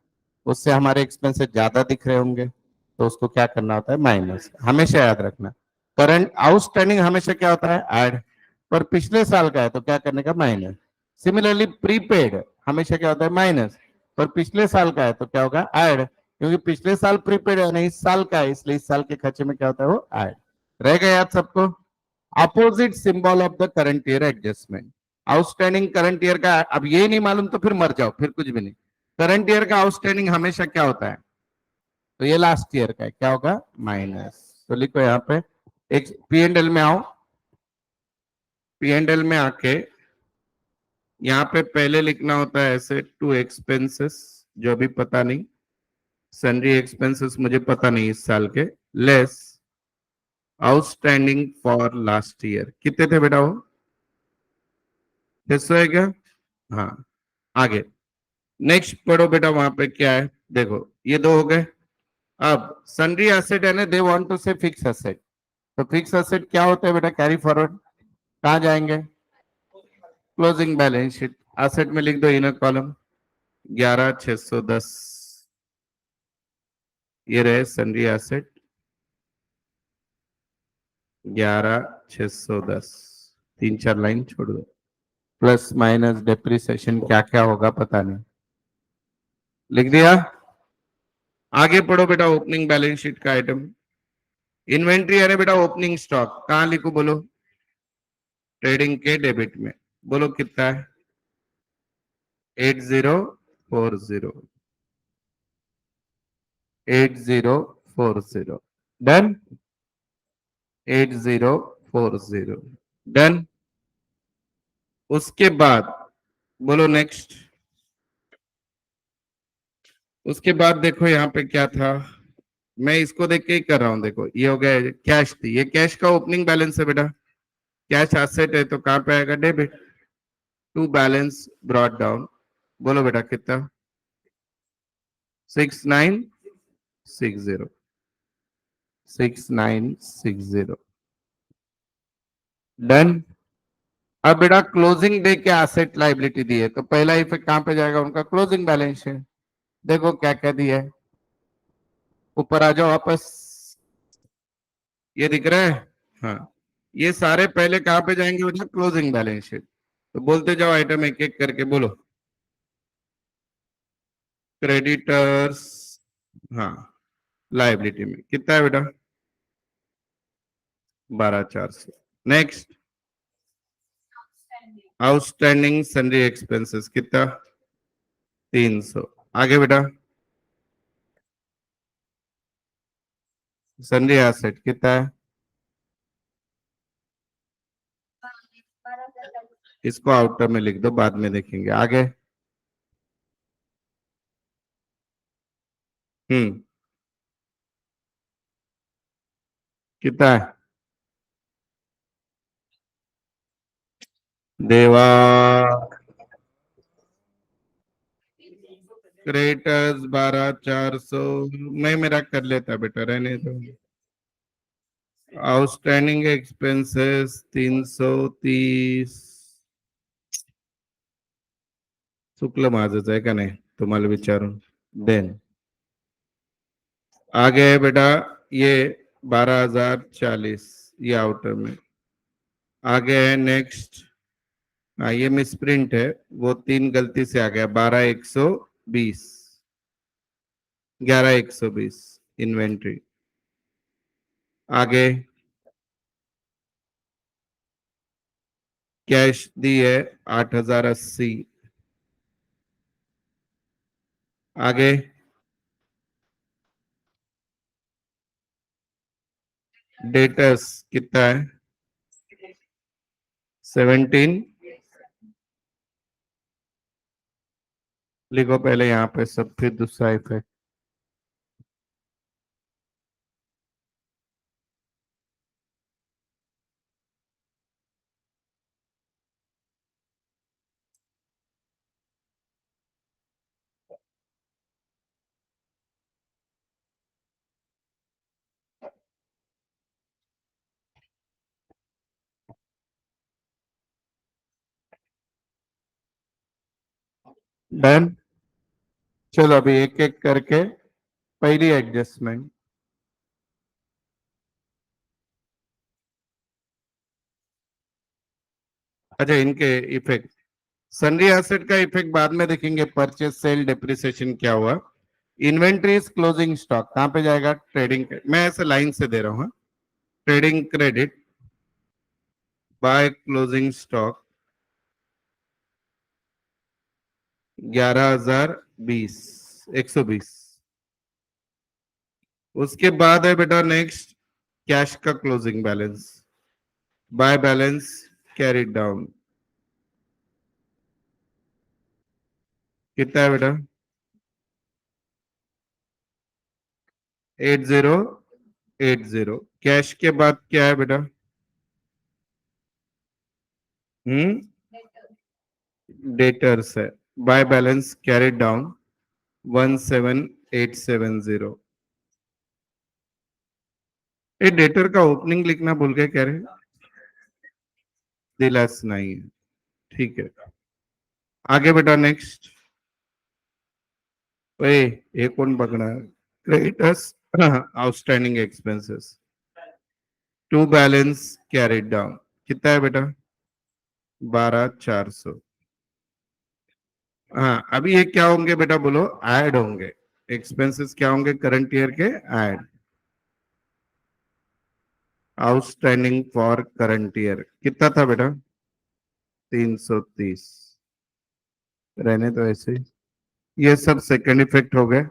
उससे हमारे एक्सपेंसेस ज्यादा दिख रहे होंगे, तो उसको क्या करना होता है? माइनस। हमेशा याद रखना, करंट आउटस्टैंडिंग हमेशा क्या होता है? ऐड। पर पिछले साल का है तो क्या करने का? माइनस। सिमिलरली प्रीपेड हमेशा क्या होता है? माइनस। पर पिछले साल का है तो क्या होगा? ऐड, क्योंकि पिछले साल प्रीपेड है नहीं, इस साल का है, इसलिए इस साल के खर्चे में क्या होता है? वो ऐड। रहेगा याद सबको? Opposite symbol of the current year adjustment. Outstanding current year का, अब ये नहीं मालूम तो फिर मर जाओ, फिर कुछ भी नहीं। करंट ईयर का आउटस्टैंडिंग हमेशा क्या होता है? तो ये लास्ट ईयर का है, क्या होगा? माइनस। तो लिखो यहाँ पे, एक पी एंड एल में आओ, पी एंड एल में आके यहाँ पे पहले लिखना होता है ऐसे टू एक्सपेंसेस, जो अभी पता नहीं, सन्ड्री एक्सपेंसेस मुझे पता नहीं इस साल के, less outstanding for last year. कितने थे बेटा वो? 600 है क्या? हाँ। आगे नेक्स्ट पढ़ो बेटा, वहां पे क्या है देखो, ये दो हो गए। अब सन्ड्री एसेट है ना, दे वांट टू से फिक्स एसेट। तो फिक्स एसेट क्या होता है बेटा? Carry forward. कहाँ जाएंगे? क्लोजिंग बैलेंस शीट, एसेट में लिख दो इनर कॉलम 11,610, ये रहे सन्ड्री एसेट 11,610, 3-4 लाइन छोड़ दो, प्लस माइनस डेप्रिसिएशन क्या क्या होगा पता नहीं, लिख दिया। आगे पढ़ो बेटा, ओपनिंग बैलेंस शीट का आइटम इन्वेंट्री है बेटा, ओपनिंग स्टॉक कहां लिखो बोलो? ट्रेडिंग के डेबिट में, बोलो कितना है? 8040, 8040, डन। 8040, डन। उसके बाद बोलो नेक्स्ट। उसके बाद देखो यहाँ पे क्या था, मैं इसको देख के ही कर रहा हूं, देखो ये हो गया कैश थी, ये कैश का ओपनिंग बैलेंस है बेटा, कैश एसेट है तो कहां पे आएगा? Debit to balance brought down, बोलो बेटा कितना? 6960, 6960, डन। अब बेटा क्लोजिंग डे के एसेट लाइबिलिटी दी है तो पहला इफेक्ट कहां पे जाएगा? उनका क्लोजिंग बैलेंस है, देखो क्या क्या दिया है, ऊपर आ जाओ वापस, ये दिख रहा है? हाँ, ये सारे पहले कहां पे जाएंगे बेटा? Closing balance sheet. तो बोलते जाओ आइटम एक एक करके, बोलो। क्रेडिटर्स, हाँ, लाइबिलिटी में कितना है बेटा? 12,400। नेक्स्ट, आउटस्टैंडिंग सन्ड्री एक्सपेंसेस कितना? 300। आगे बेटा, सन्ड्री एसेट कितना है? इसको आउटर में लिख दो, बाद में देखेंगे। आगे, कितना है? देवा, क्रेडिटर्स 12,400, मैं मेरा कर लेता बेटा, रहने दो। आउटस्टैंडिंग एक्सपेंसेस 330, चुकलं माझंच आहे का नाही तुम्हाला विचारून? देन आगे है बेटा, ये 12,040, ये आउटर में। आगे है नेक्स्ट, हाँ ये मिसप्रिंट है, वो 3 गलती से आ गया, 12,120, 11,120 इन्वेंट्री। आगे कैश दी है 8,080। आगे डेटर्स कितना है? 17, लिखो पहले यहाँ पे सब, फिर दूसरा इफेक्ट। डन। चलो अभी एक एक करके पहली एडजस्टमेंट, अच्छा इनके इफेक्ट, सन्ड्री एसेट का इफेक्ट बाद में देखेंगे, परचेज सेल डेप्रिसिएशन क्या हुआ। इन्वेंट्रीज क्लोजिंग स्टॉक कहां पे जाएगा? ट्रेडिंग, मैं ऐसे लाइन से दे रहा हूं, trading credit by closing stock 11,020, 120। उसके बाद है बेटा नेक्स्ट, कैश का closing balance bye balance carried down, कितना है बेटा? 8080। कैश के बाद क्या है बेटा? डेटर्स है, बाय बैलेंस कैरिड डाउन 17,870। ये डेटर का ओपनिंग लिखना भूल गए, कह रहे दिलास नहीं है, ठीक है। आगे बेटा नेक्स्ट। ओए ये कौन पकड़ा है? Creditors outstanding expenses to balance carried down कितना है बेटा? 12,400। हाँ अभी ये क्या होंगे बेटा बोलो? ऐड होंगे। एक्सपेंसेस क्या होंगे करंट ईयर के? Add. Outstanding for current year कितना था बेटा? 330। रहने तो ऐसे ही। ये सब सेकंड इफेक्ट हो गए।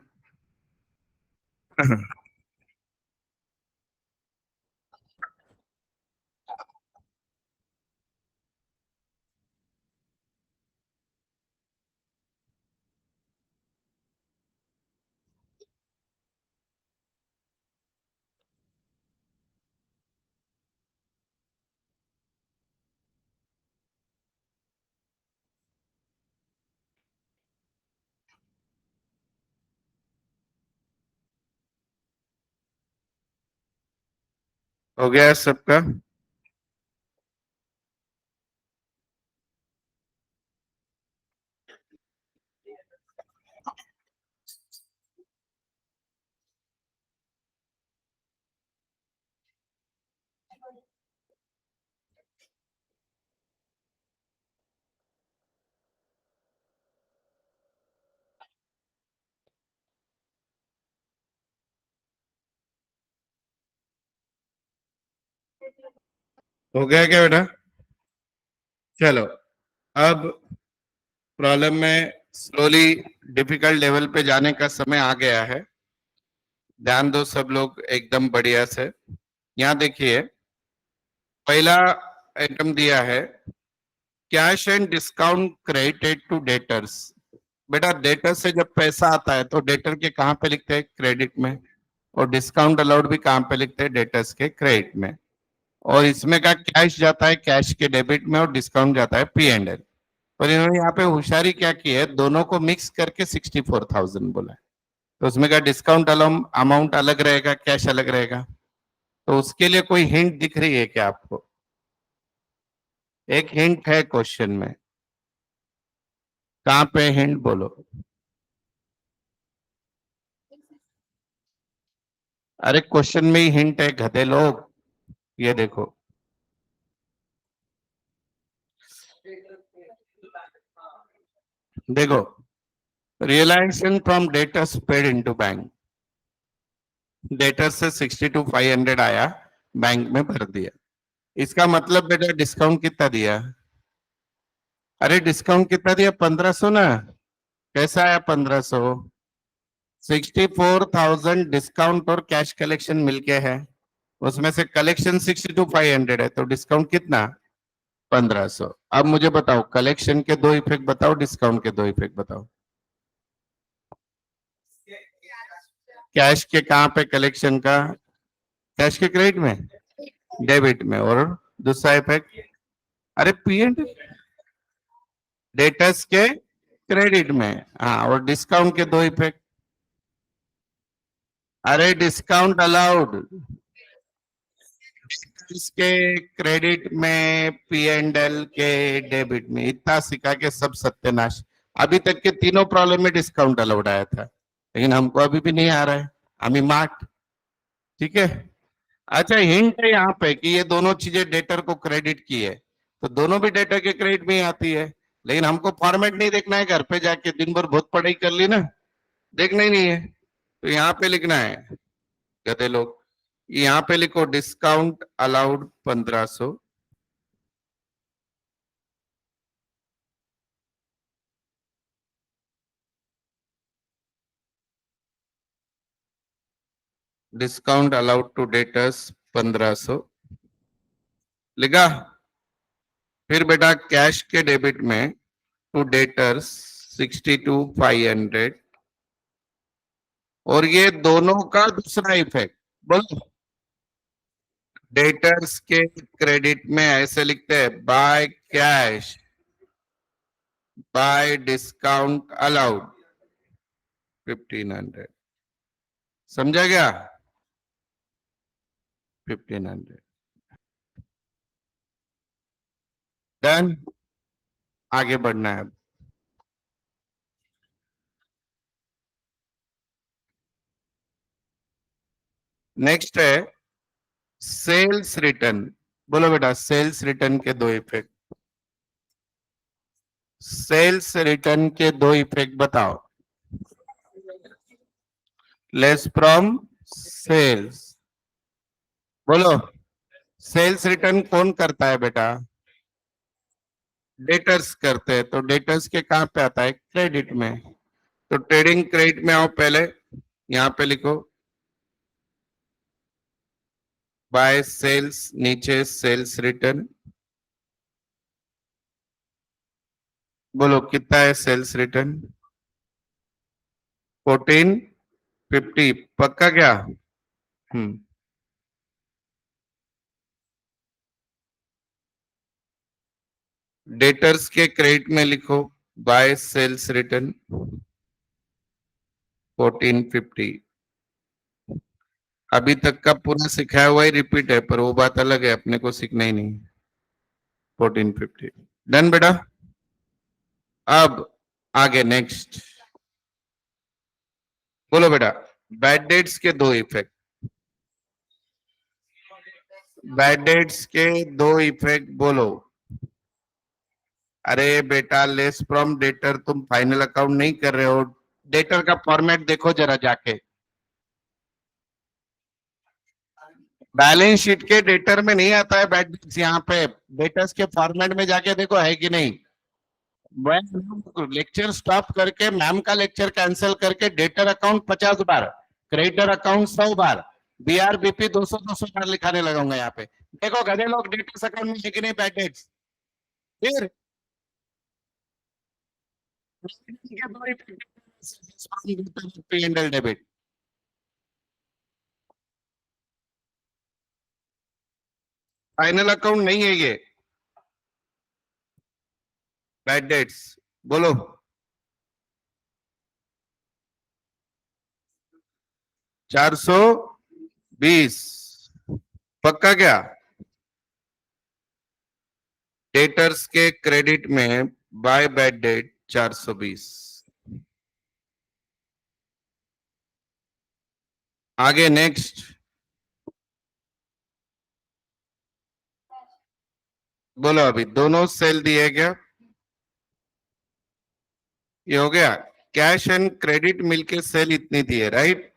हो गया है सबका? हो गया क्या बेटा? चलो अब प्रॉब्लम में स्लोली डिफिकल्ट लेवल पे जाने का समय आ गया है। ध्यान दो सब लोग एकदम बढ़िया से। यहाँ देखिए पहला आइटम दिया है cash and discount credited to debtors. बेटा डेटर से जब पैसा आता है तो डेटर के कहाँ पे लिखते हैं? क्रेडिट में। और डिस्काउंट अलाउड भी कहाँ पे लिखते हैं? डेटर्स के क्रेडिट में। और इसमें का कैश जाता है कैश के डेबिट में और डिस्काउंट जाता है P&L। पर इन्होंने यहाँ पे होशियारी क्या की है, दोनों को मिक्स करके 64,000 बोला है। तो उसमें का डिस्काउंट अमाउंट अलग रहेगा, कैश अलग रहेगा। तो उसके लिए कोई हिंट दिख रही है क्या आपको? एक हिंट है क्वेश्चन में। कहाँ पे हिंट बोलो? अरे क्वेश्चन में ही हिंट है गधे लोग। ये देखो देखो realisation from debtors paid into bank. Debtor से 62,500 आया, बैंक में भर दिया। इसका मतलब बेटा डिस्काउंट कितना दिया? अरे डिस्काउंट कितना दिया? 1,500 ना। कैसा आया 1,500? 64,000 डिस्काउंट और कैश कलेक्शन मिलके है। उसमें से कलेक्शन 62,500 है तो डिस्काउंट कितना? 1,500। अब मुझे बताओ कलेक्शन के दो इफेक्ट बताओ, डिस्काउंट के दो इफेक्ट बताओ। कैश के कहाँ पे कलेक्शन का? कैश के क्रेडिट में, डेबिट में। और दूसरा इफेक्ट? अरे P&L डेटर्स के क्रेडिट में। हाँ और डिस्काउंट के दो इफेक्ट। अरे डिस्काउंट अलाउड इसके क्रेडिट में, P&L के डेबिट में। इतना सिखा के सब सत्यानाश। अभी तक के तीनों प्रॉब्लम में डिस्काउंट अलाउड आया था, लेकिन हमको अभी भी नहीं आ रहा है। हमें मार्ट। ठीक है। अच्छा हिंट है यहाँ पे कि ये दोनों चीजें डेटर को क्रेडिट की है, तो दोनों भी डेटर के क्रेडिट में ही आती है। लेकिन हमको फॉर्मेट नहीं देखना है, घर पे जाके दिन भर बहुत पढ़ाई कर ली ना, देखना ही नहीं है। तो यहाँ पे लिखना है गधे लोग, यहाँ पे लिखो discount allowed 1,500। Discount allowed to debtors 1,500 लिखा। फिर बेटा कैश के डेबिट में टू डेटर्स 62,500। और ये दोनों का दूसरा इफेक्ट बोलो। डेटर्स के क्रेडिट में ऐसे लिखते हैं by cash by discount allowed 1,500। समझा गया? 1,500। डन, आगे बढ़ना है अब। नेक्स्ट है सेल्स रिटर्न। बोलो बेटा, सेल्स रिटर्न के दो इफेक्ट। सेल्स रिटर्न के दो इफेक्ट बताओ। Less from sales. बोलो, सेल्स रिटर्न कौन करता है बेटा? डेटर्स करते हैं। तो डेटर्स के कहां पे आता है? क्रेडिट में। तो ट्रेडिंग क्रेडिट में आओ पहले, यहां पे लिखो बाय सेल्स, नीचे सेल्स रिटर्न। बोलो कितना है सेल्स रिटर्न? 1450। पक्का क्या? हम्म। डेटर्स के क्रेडिट में लिखो बाय सेल्स रिटर्न 1450। अभी तक का पूरा सिखाया हुआ ही रिपीट है, पर वो बात अलग है, अपने को सीखना ही नहीं। 1450 डन बेटा। अब आगे नेक्स्ट। बोलो बेटा, बैड डेट्स के दो इफेक्ट। बैड डेट्स के दो इफेक्ट बोलो। अरे बेटा, लेस फ्रॉम डेटर तुम फाइनल अकाउंट नहीं कर रहे हो। डेटर का फॉर्मेट देखो जरा जाके। बैलेंस शीट के डेटर में नहीं आता है बैड डेट्स, यहाँ पे डेटर्स के फॉर्मेट में जाके देखो है कि नहीं। मैं लेक्चर स्टॉप करके मैम का लेक्चर कैंसिल करके डेटर अकाउंट 50 बार, क्रेडिटर अकाउंट 100 बार, बीआरबीपी 200 बार लिखाने लगाऊंगा यहाँ पे। देखो गधे लोग, डेटर्स अकाउंट में है कि नहीं बैड डेट्स। फिर P and L debit. Final account नहीं है ये बैड डेट्स। बोलो 420। पक्का क्या? डेटर्स के क्रेडिट में बाय बैड डेट 420। आगे नेक्स्ट। बोलो अभी दोनों सेल दिए क्या? ये हो गया। कैश एंड क्रेडिट मिलके सेल इतनी दी है, राइट।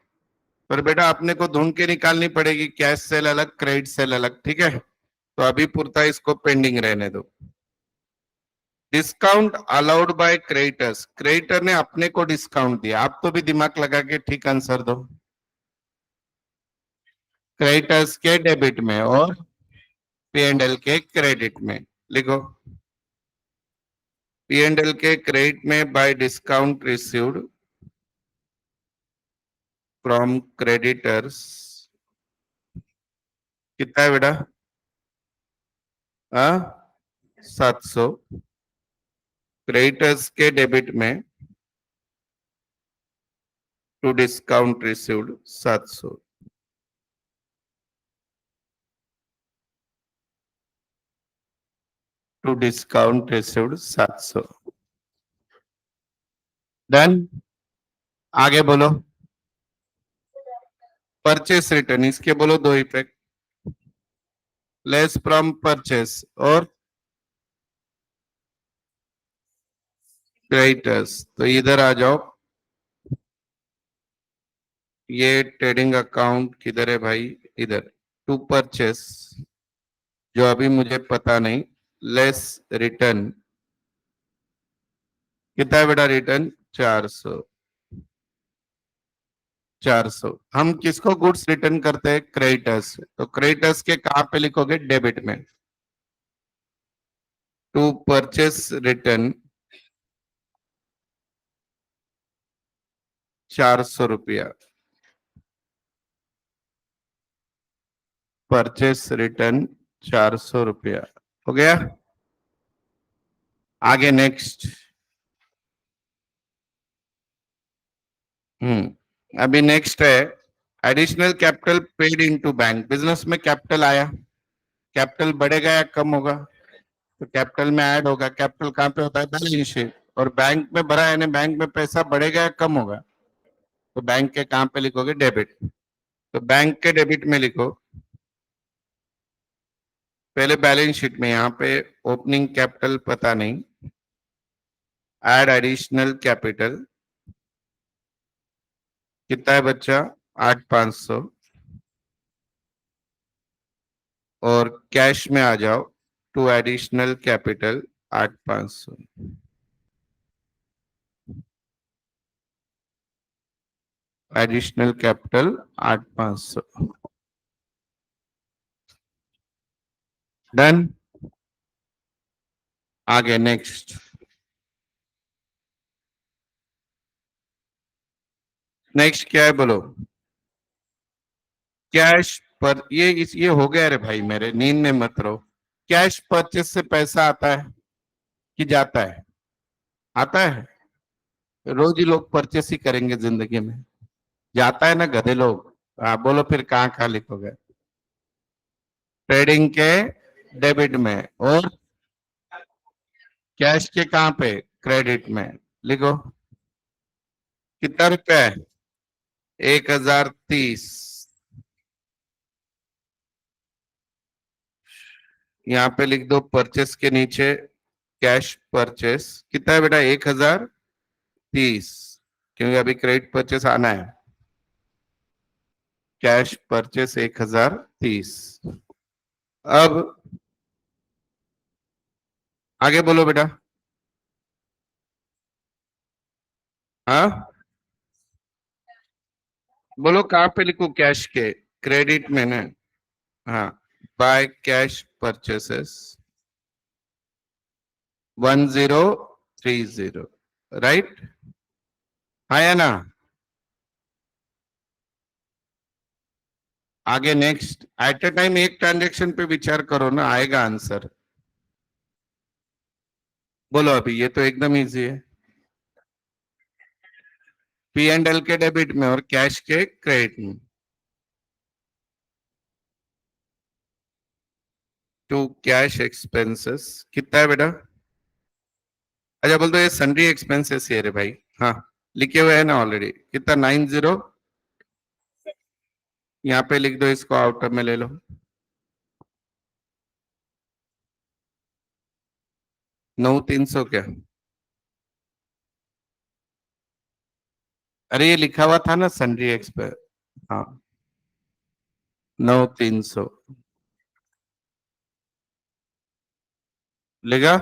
पर बेटा अपने को ढूंढ के निकालनी पड़ेगी, कैश सेल अलग क्रेडिट सेल अलग, ठीक है। तो अभी पुरता इसको पेंडिंग रहने दो। Discount allowed by creditors, creditor ने अपने को डिस्काउंट दिया। आप तो भी दिमाग लगा के ठीक आंसर दो। क्रेडिटर्स के डेबिट में और पी एंड एल के क्रेडिट में लिखो। पी एंड एल के क्रेडिट में by discount received from creditors कितना है बेटा? 700। क्रेडिटर्स के डेबिट में to discount received 700। To discount received 700। Done, आगे बोलो। परचेस रिटर्न, इसके बोलो दो इफेक्ट। लेस फ्रॉम परचेस और क्रेडिटर्स। तो इधर आ जाओ। ये ट्रेडिंग अकाउंट किधर है भाई? इधर। टू परचेस, जो अभी मुझे पता नहीं। लेस रिटर्न कितना है बेटा? रिटर्न 400। 400 हम किसको गुड्स रिटर्न करते हैं? क्रेडिटर्स। तो क्रेडिटर्स के कहां पे लिखोगे? डेबिट में। टू परचेस रिटर्न 400 रुपया। परचेस रिटर्न 400 रुपया हो गया। आगे नेक्स्ट। अभी नेक्स्ट है additional capital paid into bank. Business में कैपिटल आया, कैपिटल बढ़ेगा या कम होगा? तो कैपिटल में ऐड होगा। कैपिटल कहाँ पे होता है? Balance sheet. और बैंक में भरा है, बैंक में पैसा बढ़ेगा या कम होगा? तो बैंक के कहाँ पे लिखोगे? डेबिट। तो बैंक के डेबिट में लिखो, पहले बैलेंस शीट में यहाँ पे ओपनिंग कैपिटल पता नहीं, ऐड एडिशनल कैपिटल कितना है बच्चा? 8,500। और कैश में आ जाओ, to additional capital 8,500। Additional capital 8,500। Done. आगे नेक्स्ट। नेक्स्ट क्या है बोलो? कैश पर ये हो गया रे भाई, मेरे नींद में मत रहो। कैश परचेस से पैसा आता है कि जाता है? आता है। रोज ही लोग परचेस ही करेंगे जिंदगी में। जाता है ना गधे लोग। बोलो फिर कहाँ कहाँ लिखोगे? ट्रेडिंग के डेबिट में। और कैश के कहाँ पे? क्रेडिट में। लिखो कितना रुपया है? 1,030। यहाँ पे लिख दो परचेस के नीचे कैश परचेस कितना है बेटा? 1,030, क्योंकि अभी क्रेडिट परचेस आना है। Cash purchase 1,030। अब आगे बोलो बेटा। हाँ बोलो कहाँ पे लिखूं? कैश के क्रेडिट में ना? हाँ, बाय कैश परचेसेस 1030, राइट? हाँ या ना? आगे नेक्स्ट। एट ए टाइम एक ट्रांजेक्शन पे विचार करो ना, आएगा आंसर। बोलो अभी, ये तो एकदम इजी है। पी एंड एल के डेबिट में और कैश के क्रेडिट में। टू कैश एक्सपेंसेस कितना है बेटा? अच्छा बोल दो ये सन्ड्री एक्सपेंसेस है रे भाई। हाँ लिखे हुए है ना ऑलरेडी। कितना? 90। यहाँ पे लिख दो, इसको आउटर में ले लो। 9,300 क्या? अरे ये लिखा हुआ था ना सन्ड्री एक्सपेंस। हाँ 9,300 लेगा।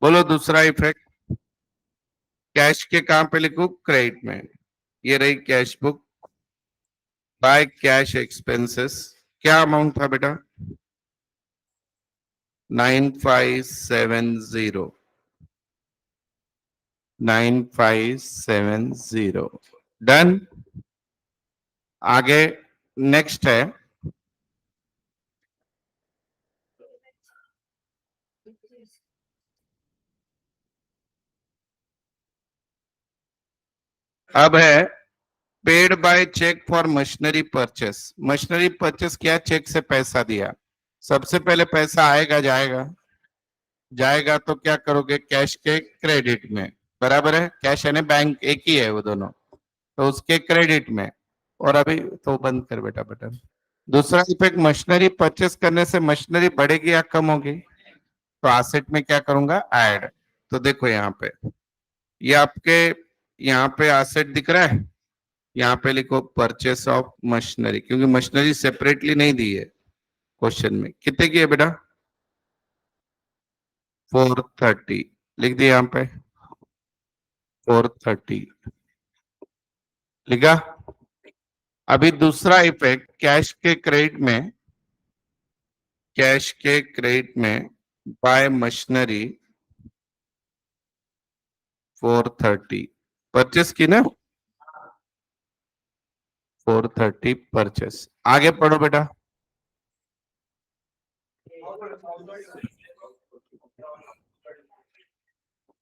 बोलो दूसरा इफेक्ट। कैश के कहां पे लिखू? क्रेडिट में। ये रही cash book by cash expenses. क्या अमाउंट था बेटा? 9570। 9570। डन। आगे नेक्स्ट है। अब है paid by cheque for machinery purchase. Machinery purchase किया, चेक से पैसा दिया। सबसे पहले पैसा आएगा जाएगा? जाएगा तो क्या करोगे? कैश के क्रेडिट में। बराबर है, कैश यानी बैंक एक ही है वो दोनों। तो उसके क्रेडिट में। और अभी तो बंद कर बेटा बटन। दूसरा इफेक्ट, मशीनरी परचेस करने से मशीनरी बढ़ेगी या कम होगी? तो एसेट में क्या करूंगा? ऐड। तो देखो यहाँ पे, ये आपके यहाँ पे एसेट दिख रहा है। यहाँ पे लिखो परचेस ऑफ मशीनरी, क्योंकि मशीनरी सेपरेटली नहीं दी है क्वेश्चन में। कितने की है बेटा? 430 लिख दिया यहाँ पे। 430 लिखा। अभी दूसरा इफेक्ट, कैश के क्रेडिट में। कैश के क्रेडिट में बाय मशीनरी 430 परचेस की ना? 430 परचेस। आगे पढ़ो बेटा।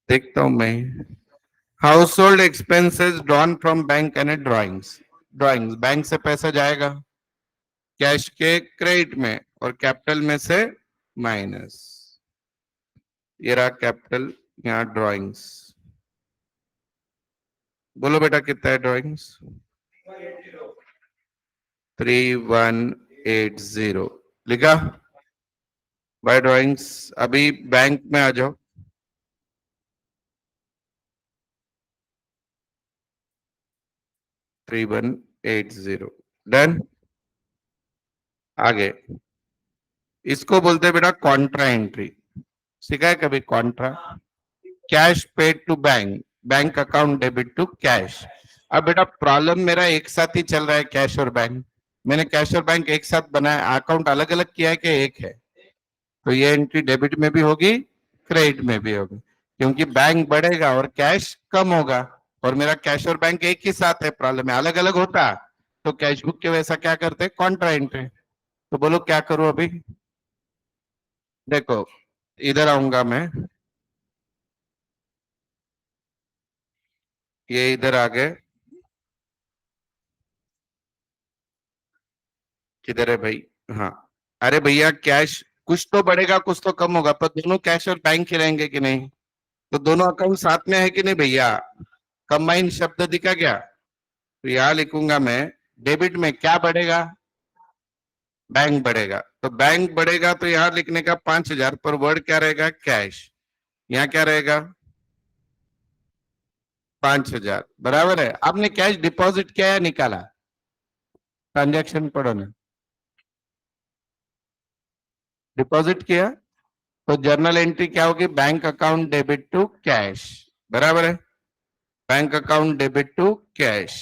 देखता हूं मैं। House hold expenses drawn from bank and drawings. Drawings bank से पैसा जाएगा कैश के क्रेडिट में, और कैपिटल में से माइनस। ये रहा कैपिटल, यहाँ ड्राइंग्स। बोलो बेटा कितना है ड्राइंग्स? 3180 लिखा। Bye drawings. अभी बैंक में आ जाओ। Three one eight zero done. आगे इसको बोलते हैं बेटा कॉन्ट्रा एंट्री। सीखा है कभी contra? Cash paid to bank, bank account debit to cash. अब बेटा प्रॉब्लम मेरा एक साथ ही चल रहा है, कैश और बैंक। मैंने कैश और बैंक एक साथ बनाया, अकाउंट अलग अलग किया है कि एक है? तो ये एंट्री डेबिट में भी होगी, क्रेडिट में भी होगी, क्योंकि बैंक बढ़ेगा और कैश कम होगा। और मेरा कैश और बैंक एक ही साथ है, प्रॉब्लम है अलग अलग होता तो कैश बुक के वैसा क्या करते, कॉन्ट्रा एंट्री। तो बोलो क्या करूं अभी? देखो इधर आऊंगा मैं, ये इधर आ गए। किधर है भाई? हाँ। अरे भैया कैश कुछ तो बढ़ेगा कुछ तो कम होगा, पर दोनों कैश और बैंक ही रहेंगे कि नहीं? तो दोनों अकाउंट साथ में है कि नहीं भैया? कंबाइन शब्द दिखा क्या? तो यहां लिखूंगा मैं, डेबिट में क्या बढ़ेगा? बैंक बढ़ेगा। तो बैंक बढ़ेगा तो यहां लिखने का 5000, पर वर्ड क्या रहेगा? कैश। यहाँ क्या रहेगा? 5000 बराबर है। आपने कैश डिपॉजिट किया या निकाला? ट्रांजैक्शन पढ़ो ना। डिपॉजिट किया तो जर्नल एंट्री क्या होगी? Bank account debit to cash, बराबर है। Bank account debit to cash.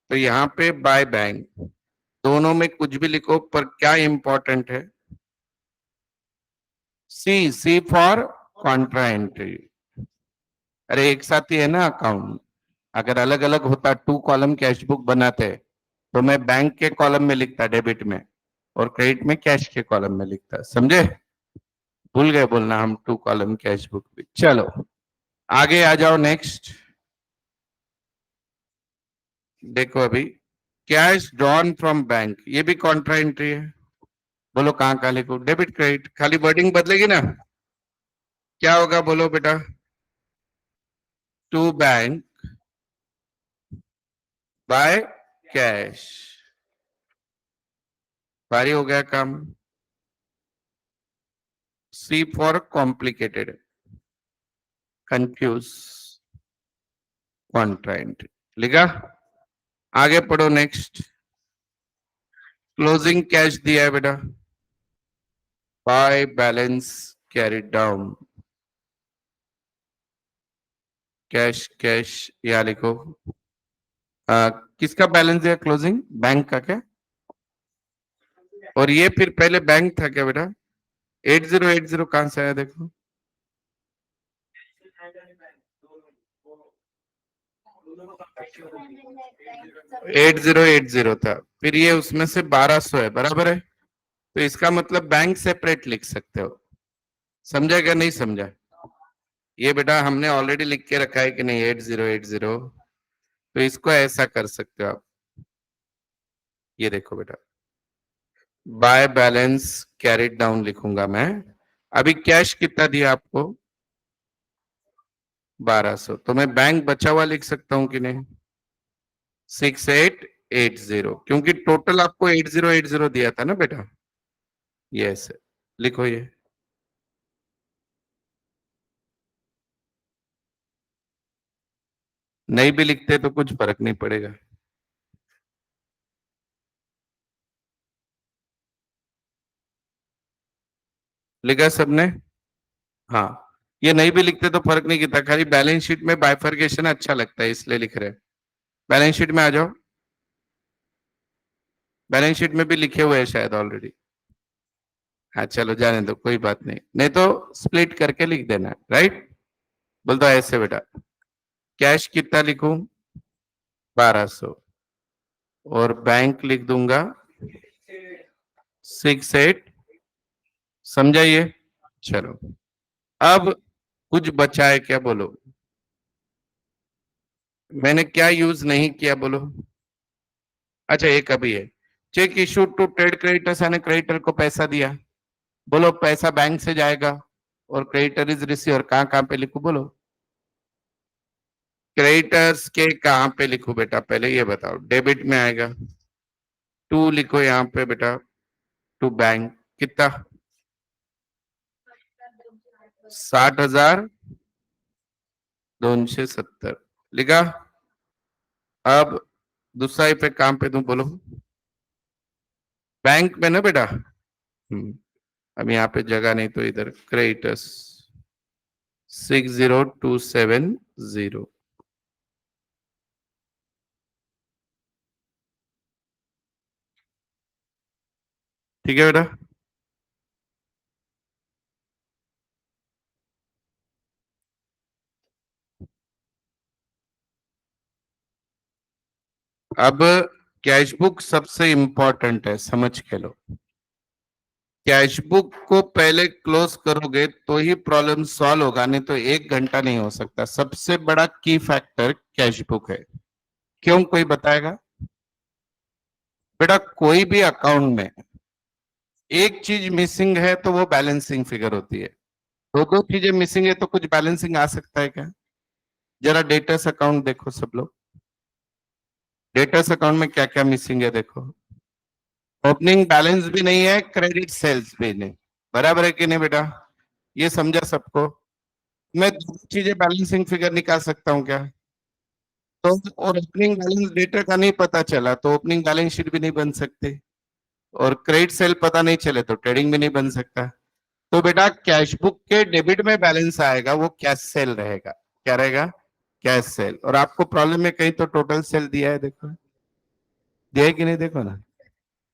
तो यहाँ पे बाय बैंक, दोनों में कुछ भी लिखो, पर क्या इंपॉर्टेंट है? सी, सी फॉर कॉन्ट्रा एंट्री। अरे एक साथ ही है ना अकाउंट। अगर अलग अलग होता, टू कॉलम कैश बुक बनाते, तो मैं बैंक के कॉलम में लिखता डेबिट में, और क्रेडिट में कैश के कॉलम में लिखता। समझे? भूल गए बोलना हम टू कॉलम कैश बुक भी। चलो आगे आ जाओ नेक्स्ट। देखो अभी कैश ड्रॉन फ्रॉम बैंक, ये भी कॉन्ट्रा एंट्री है। बोलो कहाँ कहाँ लिखो? डेबिट क्रेडिट, खाली वर्डिंग बदलेगी ना। क्या होगा बोलो बेटा? To bank by cash. भारी हो गया काम। C for complicated, confused, contra entry लिखा। आगे पढ़ो नेक्स्ट। क्लोजिंग कैश दिया है बेटा, by balance carried down. Cash cash या लिखो। किसका बैलेंस दिया क्लोजिंग? बैंक का क्या? और ये फिर पहले बैंक था क्या बेटा? 8080 कहां से आया देखो? 8080 था, फिर ये उसमें से 1200 है, बराबर है। तो इसका मतलब बैंक सेपरेट लिख सकते हो। समझा क्या नहीं समझा? ये बेटा हमने ऑलरेडी लिख के रखा है कि नहीं 8080, तो इसको ऐसा कर सकते हो आप। ये देखो बेटा, बाय बैलेंस कैरिड डाउन लिखूंगा मैं। अभी कैश कितना दिया आपको? 1200, तो मैं बैंक बचा हुआ लिख सकता हूं कि नहीं? 6880, क्योंकि टोटल आपको 8080 दिया था ना बेटा। यस, लिखो ये। नहीं भी लिखते तो कुछ फर्क नहीं पड़ेगा। लिखा सबने? हाँ, ये नहीं भी लिखते तो फर्क नहीं किता, खाली बैलेंस शीट में बाइफर्केशन अच्छा लगता है इसलिए लिख रहे हैं। बैलेंस शीट में आ जाओ। बैलेंस शीट में भी लिखे हुए हैं शायद ऑलरेडी। हाँ चलो जाने दो, कोई बात नहीं, नहीं तो स्प्लिट करके लिख देना, राइट? बोल दो ऐसे बेटा, कैश कितना लिखूं? 1200, और बैंक लिख दूंगा 68। समझाइए? चलो अब कुछ बचा है क्या बोलो? मैंने क्या यूज नहीं किया बोलो? अच्छा एक अभी है, cheque issue to trade creditors, यानी क्रेडिटर को पैसा दिया। बोलो पैसा बैंक से जाएगा और क्रेडिटर इज रिसीवर कहाँ पे लिखूं बोलो? क्रेडिटर्स के कहाँ पे लिखूं बेटा, पहले ये बताओ। डेबिट में आएगा, टू लिखो यहाँ पे बेटा, टू बैंक। कितना? 60,270 लिखा। अब दूसरा पे काम पे दूं बोलो? बैंक में ना बेटा। अब यहाँ पे जगह नहीं तो इधर क्रेडिटर्स 60270। ठीक है बेटा। अब कैश बुक सबसे इंपॉर्टेंट है, समझ के लो। कैश बुक को पहले क्लोज करोगे तो ही प्रॉब्लम सॉल्व होगा, नहीं तो 1 घंटा नहीं हो सकता। सबसे बड़ा की फैक्टर कैश बुक है। क्यों, कोई बताएगा? बेटा कोई भी अकाउंट में एक चीज मिसिंग है तो वो बैलेंसिंग फिगर होती है। दो दो चीजें मिसिंग है तो कुछ बैलेंसिंग आ सकता है क्या? जरा डेटर्स अकाउंट देखो सब लोग। डेटर्स अकाउंट में क्या क्या मिसिंग है देखो। ओपनिंग बैलेंस भी नहीं है, क्रेडिट सेल्स भी नहीं। बराबर है कि नहीं बेटा? ये समझा सबको? मैं दो चीजें बैलेंसिंग फिगर निकाल सकता हूँ क्या? तो और ओपनिंग बैलेंस डेटा का नहीं पता चला तो ओपनिंग बैलेंस शीट भी नहीं बन सकती, और क्रेडिट सेल पता नहीं चले तो ट्रेडिंग भी नहीं बन सकता। तो बेटा कैश बुक के डेबिट में बैलेंस आएगा, वो कैश सेल रहेगा। क्या रहेगा? Cash cell. और आपको प्रॉब्लम में कहीं तो टोटल सेल दिया है, देखो दिया है कि नहीं, देखो ना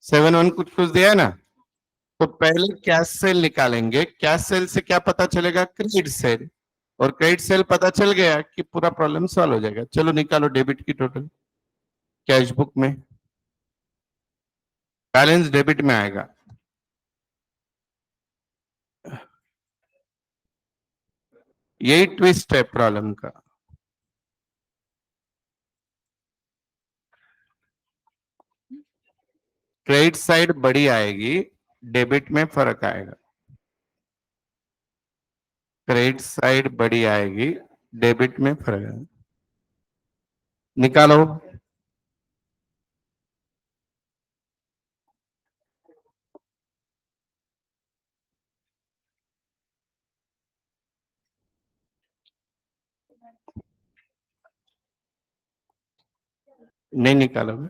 7-1 कुछ कुछ दिया है ना। तो पहले कैश सेल निकालेंगे, कैश सेल से क्या पता चलेगा? Credit sale. और क्रेडिट सेल पता चल गया कि पूरा प्रॉब्लम सॉल्व हो जाएगा। चलो निकालो डेबिट की टोटल कैश बुक में। बैलेंस डेबिट में आएगा। यही ट्विस्ट है प्रॉब्लम का। क्रेडिट साइड बड़ी आएगी, डेबिट में फर्क आएगा। क्रेडिट साइड बड़ी आएगी, डेबिट में फर्क आएगा। निकालो। नहीं निकालोगे?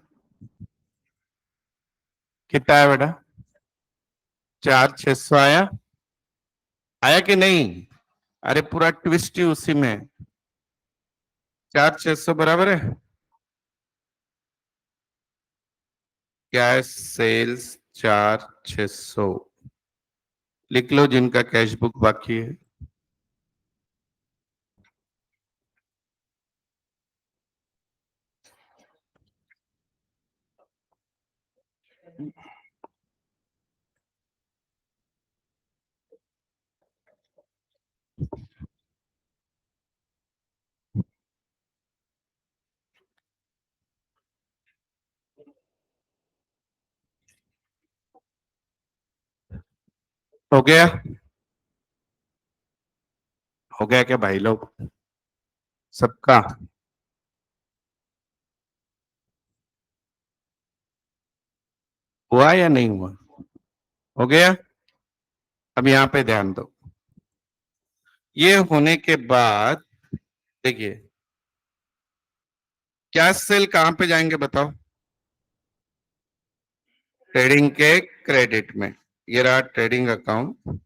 कितना है बेटा? 4,600 आया? आया कि नहीं? अरे पूरा ट्विस्ट ही उसी में है। 4,600 बराबर है कैश सेल्स 4,600। लिख लो जिनका कैश बुक बाकी है। हो गया? हो गया क्या भाई लोग सबका? हुआ या नहीं हुआ? हो गया? अब यहां पे ध्यान दो। ये होने के बाद देखिए कैश सेल कहां पे जाएंगे बताओ? ट्रेडिंग के क्रेडिट में। ये रहा ट्रेडिंग अकाउंट।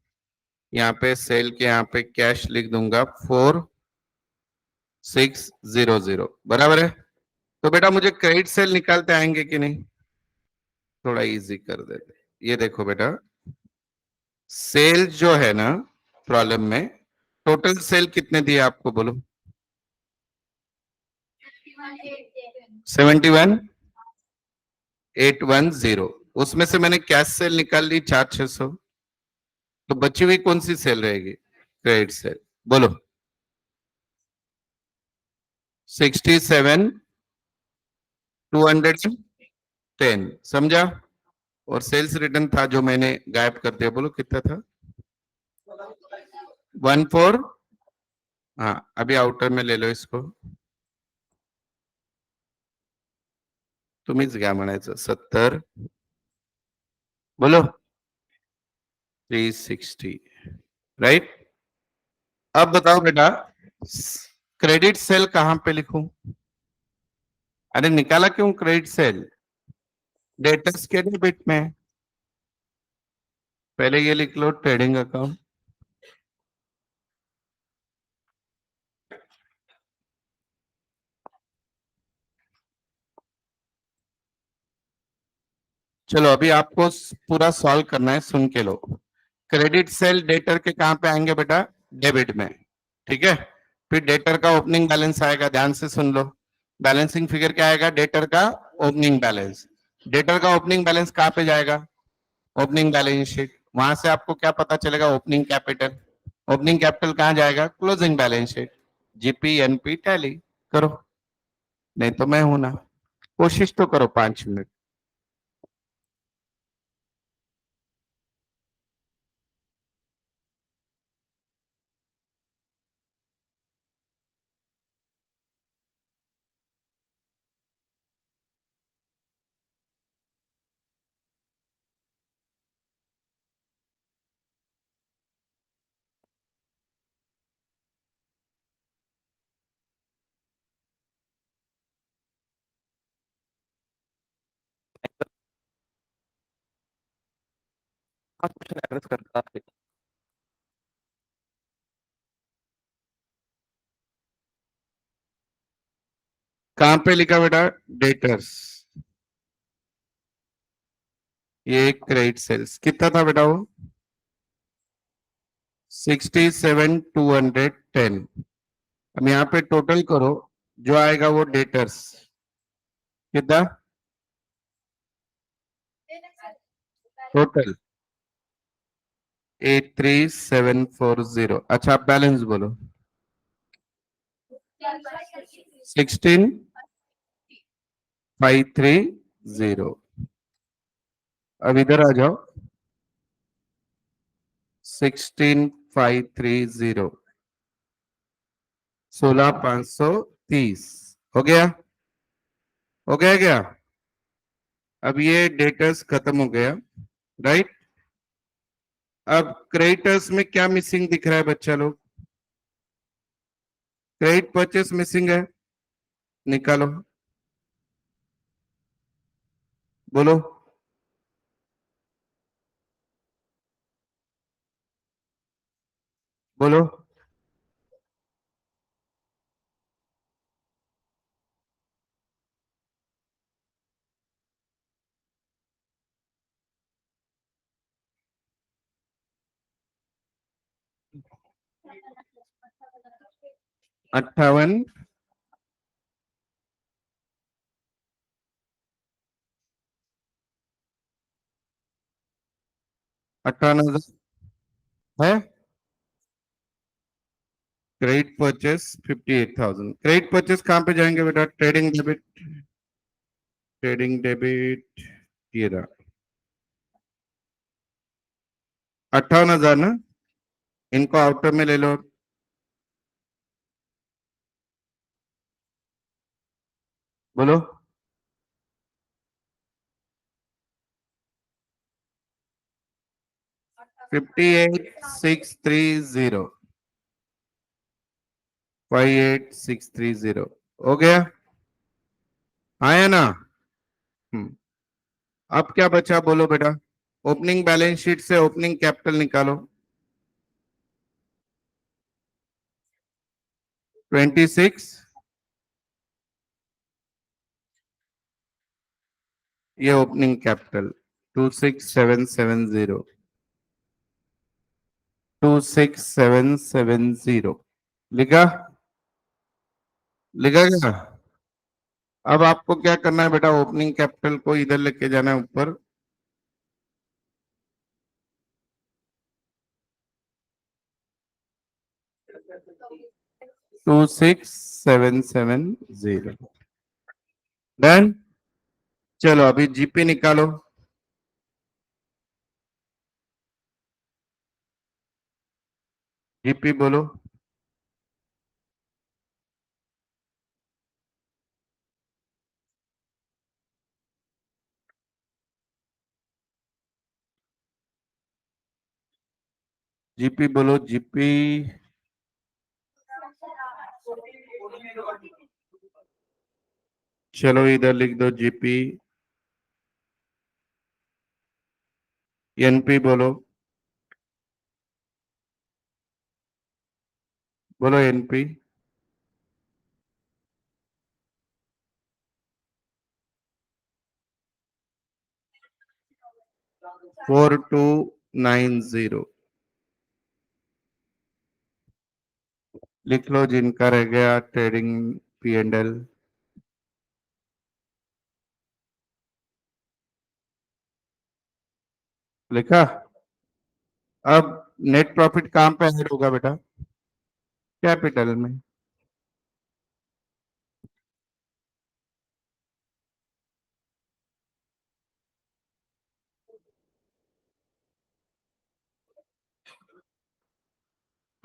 यहाँ पे सेल के यहाँ पे कैश लिख दूंगा 4,600 बराबर है। तो बेटा मुझे क्रेडिट सेल निकालते आएंगे कि नहीं? थोड़ा इजी कर देते। ये देखो बेटा, सेल जो है ना प्रॉब्लम में, टोटल सेल कितने दिए आपको बोलो? 71,810। उसमें से मैंने कैश सेल निकाल ली 4,600। तो बची हुई कौन सी सेल रहेगी? Credit sale. बोलो? 67,210। समझा? और सेल्स रिटर्न था जो मैंने गायब कर दिया, बोलो कितना था? 14, हाँ अभी आउटर में ले लो इसको. तुम्हीच घ्या म्हणायचं. 70, बोलो 360, राइट. अब बताओ बेटा, क्रेडिट सेल कहां पे लिखूं? अरे निकाला क्यों क्रेडिट सेल? डेटर्स के डेबिट में. पहले ये लिख लो ट्रेडिंग अकाउंट. चलो अभी आपको पूरा सॉल्व करना है, सुन के लो. क्रेडिट सेल डेटर के कहां पे आएंगे बेटा? डेबिट में. ठीक है. फिर डेटर का ओपनिंग बैलेंस आएगा, ध्यान से सुन लो. बैलेंसिंग फिगर क्या आएगा? डेटर का ओपनिंग बैलेंस. डेटर का ओपनिंग बैलेंस कहां पे जाएगा? Opening balance sheet. वहां से आपको क्या पता चलेगा? Opening capital. ओपनिंग कैपिटल कहां जाएगा? Closing balance sheet. GP NP tally करो. नहीं तो मैं हूं ना. कोशिश तो करो 5 मिनट. हा क्वेश्चन ऍड्रेस करता आहे. कहां पे लिखा बेटा? डेटर्स. ये क्रेडिट सेल्स कितना था बेटा? वो 67,210. अब यहाँ पे टोटल करो, जो आएगा वो डेटर्स. कितना टोटल? 83,740. अच्छा आप बैलेंस बोलो. 16,530. अब इधर आ जाओ. 16,530, 16,530 हो गया. हो गया क्या? अब ये डेटर्स खत्म हो गया, राइट. अब क्रेडिटर्स में क्या मिसिंग दिख रहा है बच्चा लोग? क्रेडिट परचेस मिसिंग है, निकालो. बोलो. बोलो. अट्ठावन. 58,000 है. Credit purchase 58,000. क्रेडिट परचेस कहां पे जाएंगे बेटा? Trading debit. ट्रेडिंग डेबिट ये रहा. 58,000 ना. इनको आउटर में ले लो. बोलो. 58,630. 58,630 हो गया. आया ना. हम्म. अब क्या बचा बोलो बेटा? ओपनिंग बैलेंस शीट से ओपनिंग कैपिटल निकालो. 26. ये ओपनिंग कैपिटल 26,770. 26,770 लिखा. लिखा क्या? अब आपको क्या करना है बेटा? ओपनिंग कैपिटल को इधर लेके जाना है ऊपर. Two six seven seven zero. Done. चलो अभी जीपी निकालो. जीपी बोलो। जीपी बोलो जीपी। चलो इधर लिख दो जीपी। एनपी बोलो। बोलो एनपी। 4290 लिख लो जिनका रह गया ट्रेडिंग पी एंड एल। लिखा। अब नेट प्रॉफिट कहाँ पे ऐड होगा बेटा? कैपिटल में।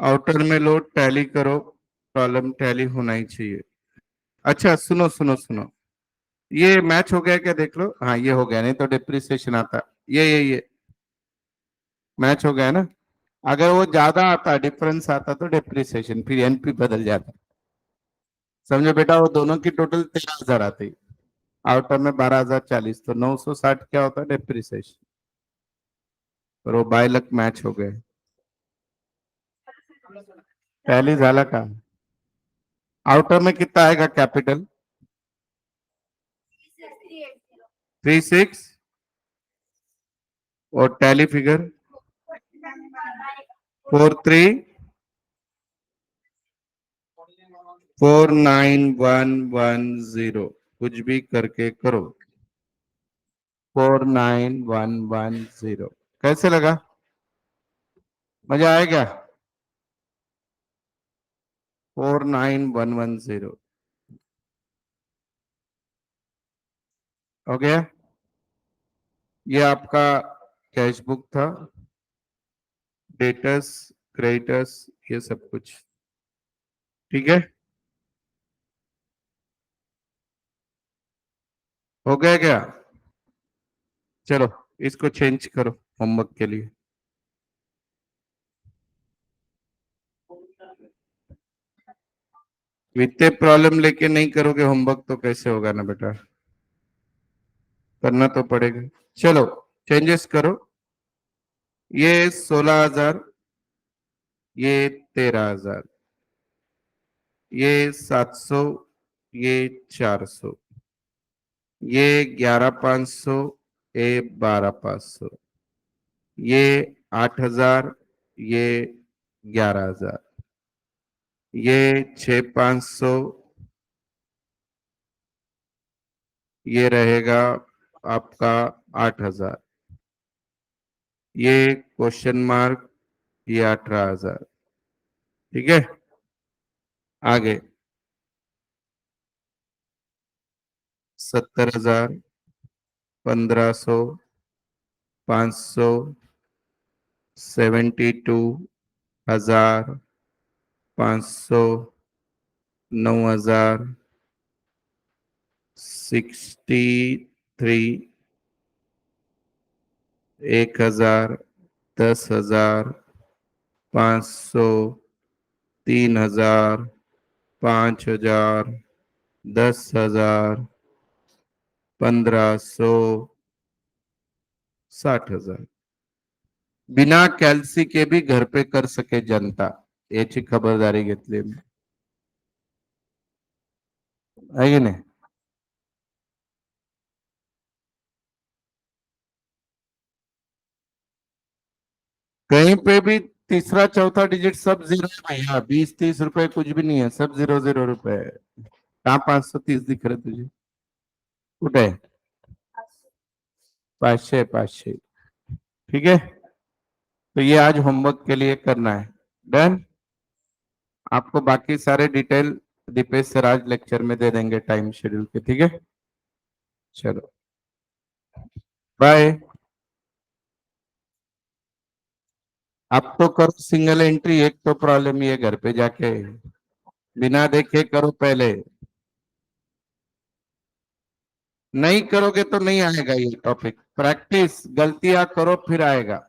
आउटर में लो टैली करो। कॉलम टैली होना ही चाहिए। अच्छा सुनो सुनो सुनो। ये मैच हो गया क्या देख लो। हाँ ये हो गया, नहीं तो डिप्रिसिएशन आता। ये मैच हो गया ना। अगर वो ज्यादा आता, डिफरेंस आता तो डिप्रिसिएशन, फिर एनपी बदल जाता। समझो बेटा, वो दोनों की टोटल 13,000 आती। आउटर में 12,040, तो 960 क्या होता है डिप्रिसिएशन। और वो बाय लक मैच हो गए। टैली झाला का। आउटर में कितना आएगा कैपिटल? 36। और टैली फिगर 43 49110। कुछ भी करके करो। 49110। कैसे लगा? मजा आएगा? 49110 हो गया। ये आपका कैश बुक था। डेटस, क्रेडिटर्स, ये सब कुछ ठीक है। हो गया क्या? चलो इसको चेंज करो होमवर्क के लिए। वित्तीय प्रॉब्लम लेके नहीं करोगे होमवर्क तो कैसे होगा ना बेटा? करना तो पड़ेगा। चलो चेंजेस करो। ये 16,000, ये 13,000, ये 700, ये 400, ये 11,500, ये 12,500, ये 8,000, ये 11,000, ये 6,500, ये रहेगा आपका 8,000, ये क्वेश्चन मार्क, ये 18,000। ठीक है। आगे 70,000, 1,500, 500, 72,000, 500, 9,000, 63, 1,000, 10,000, 500, 3,000, 5,000, 10,000, 1,500, 60,000। बिना कॅल्सी के भी घर पे कर सके जनता, याची खबरदारी घेतली मी. आहे की नाही? कहीं पे भी तीसरा चौथा डिजिट सब जीरो है भैया। 20-30 रुपए कुछ भी नहीं है, सब 0-0 रुपए है. कहाँ 530 दिख रहे तुझे? कुठे आहे? 500 ठीक है। तो ये आज होमवर्क के लिए करना है। डन। आपको बाकी सारे डिटेल दीपेश सर आज लेक्चर में दे देंगे टाइम शेड्यूल के। ठीक है। चलो बाय। अब तो करो सिंगल एंट्री, एक तो प्रॉब्लम ये घर पे जाके बिना देखे करो पहले, नहीं करोगे तो नहीं आएगा ये टॉपिक। प्रैक्टिस, गलतियां करो फिर आएगा।